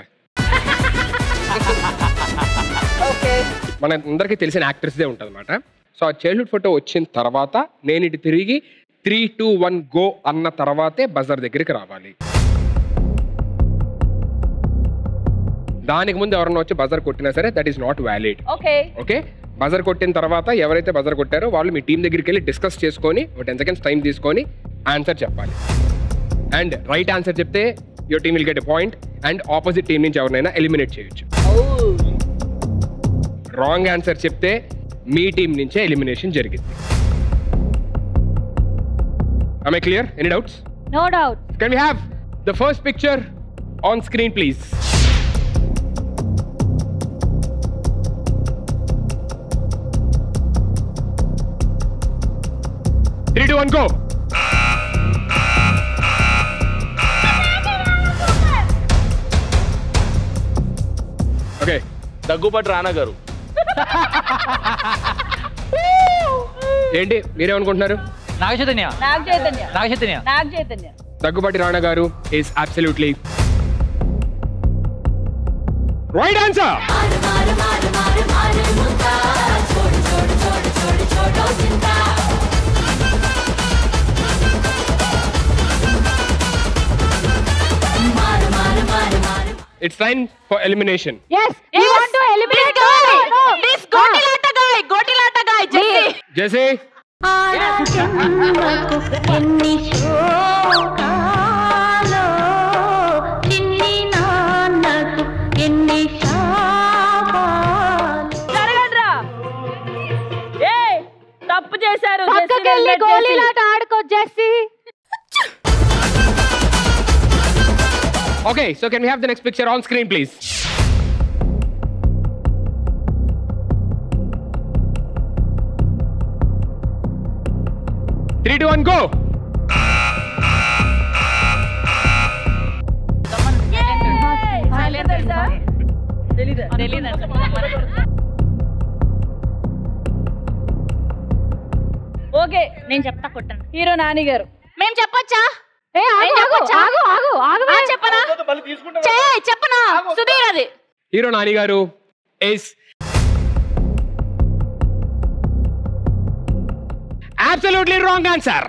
మన అందరికీ తెలిసిన యాక్టర్స్దే ఉంటుంది అన్నమాట. సో ఆ చైల్డ్హుడ్ ఫోటో వచ్చిన తర్వాత నేను ఇటు తిరిగి 3, 2, 1 గో అన్న తర్వాతే బజర్ దగ్గరికి రావాలి. దానికి ముందు ఎవరన్నా వచ్చి బజర్ కొట్టినా సరే that is not valid. Okay. Buzzer కొట్టిన తర్వాత ఎవరైతే బజర్ కొట్టారో వాళ్ళు మీ టీం దగ్గరికి వెళ్ళి డిస్కస్ చేసుకొని 10 seconds టైం తీసుకొని ఆన్సర్ చెప్పాలి. అండ్ రైట్ ఆన్సర్ చెప్తే your team will get a point and opposite team నుంచి ఎవరినైనా ఎలిమినేట్ చేయొచ్చు. రాంగ్ ఆన్సర్ చెప్తే మీ టీం నుంచే ఎలిమినేషన్ జరిగింది. Am I clear? Any doubts? No doubt. Can we have the first picture on screen, please? Three, 2, 1, go. Okay. Daggubati రానా గారు. ఏంటి మీరేమనుకుంటున్నారు? నాగ చైతన్య. దగ్గుబాటి రాణా గారు is absolutely right answer. It's time for elimination. Yes, we want to eliminate this gotilata guy, Jesse. తప్పు చేశారు. పక్కకెళ్ళి గోళీలాట ఆడుకో Jessie. Okay, so can we have the next picture on screen, please? Three, 2, 1, go. తెలీదండి. Okay నేను చెప్తా కొట్టండి. Hero Nani గారు. మేము చెప్పొచ్చా? చెప్పనా? చెప్పనా? సుధీర్ అది. హీరో నాని గారు is absolutely wrong answer.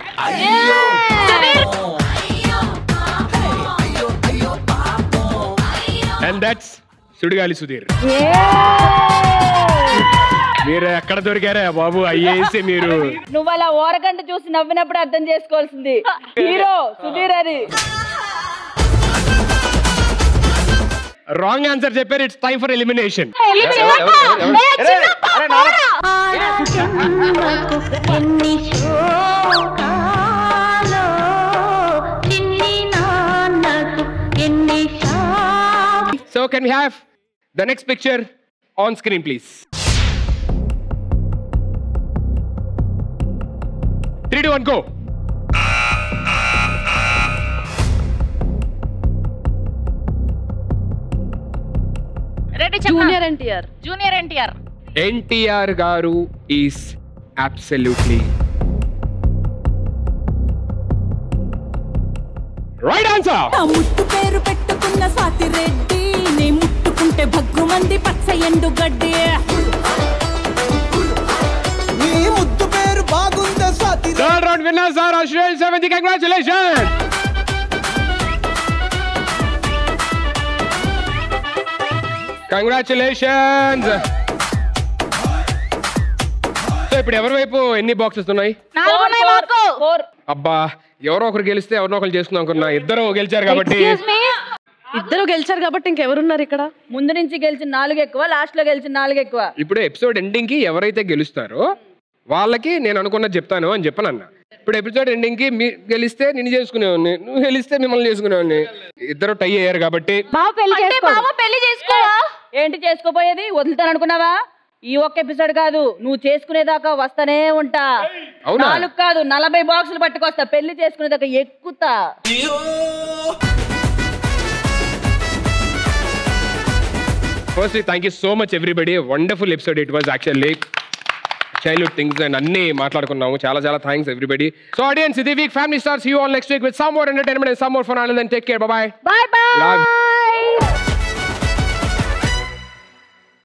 And that's Sudigali Sudheer. మీరు ఎక్కడ దొరికారా బాబు ఐఏఎస్ మీరు? నువ్వు అలా ఓరగంట చూసి నవ్వినప్పుడు అర్థం చేసుకోవాల్సింది హీరో సుధీర్ అది. రాంగ్ ఆన్సర్ చెప్పారు. It's time for elimination. So can we have the next picture on screen please? 3, 2, 1 go. Ready? Junior NTR. Junior NTR. NTR గారు ఈస్ అబ్సల్యూట్లీ రైట్ ఆన్సర్. ముట్టు పేరు పెట్టుకున్న స్వాతి రెడ్డి, నీ ముట్టుకుంటే భగ్గుమంది పచ్చ ఎండు గడ్డి. నీ ముద్దు పేరు బాగుందా Swathi? Third round winners are Ashwin సెవెంతి. కంగ్రాచులేషన్స్. కంగ్రాచులేషన్స్. సో ఇప్పుడు ఎవరి వైపు ఎన్ని బాక్సెస్ ఉన్నాయి? అబ్బా, ఎవరో ఒకరు గెలిస్తే ఎవరినో ఒకరు చేసుకుందాం అనుకున్నా. ఇద్దరు గెలిచారు కాబట్టి ఇంకెవరున్నారు ఇక్కడ? ముందు నుంచి గెలిచిన 4 ఎక్కువ, లాస్ట్ లో గెలిచిన 4 ఎక్కువ. ఇప్పుడు ఎపిసోడ్ ఎండింగ్ కి ఎవరైతే గెలుస్తారో వాళ్ళకి నేను అనుకున్నది చెప్తాను అని చెప్పాను అన్న. ఇప్పుడు ఎపిసోడ్ ఎండింగ్ కి గెలిస్తే నిన్ను చేసుకునేవాడిని, నువ్వు గెలిస్తే మిమ్మల్ని చేసుకునేవాడిని. ఇద్దరు టై అయ్యారు కాబట్టి పెళ్లి చేసుకో. ఏంటి చేసుకోపోయేది? వదులుతాననుకున్నావా? ఈ ఒక్క ఎపిసోడ్ కాదు, నువ్వు చేసుకునేదాకా వస్తానే ఉంటా. 4 కాదు 40 బాక్సులు పట్టుకొస్తా. పెళ్లి చేసుకునేదాకా ఎక్కుతా. Firstly thank you so much everybody. Wonderful episode it was actually. Childhood things and అన్ని మాట్లాడుకున్నాము. చాలా చాలా థ్యాంక్స్ ఎవ్రీబడి. సో ఆడియన్స్, ఇది week family stars. You all next week with some more entertainment and some more fun. And then take care. Bye bye. Bye by.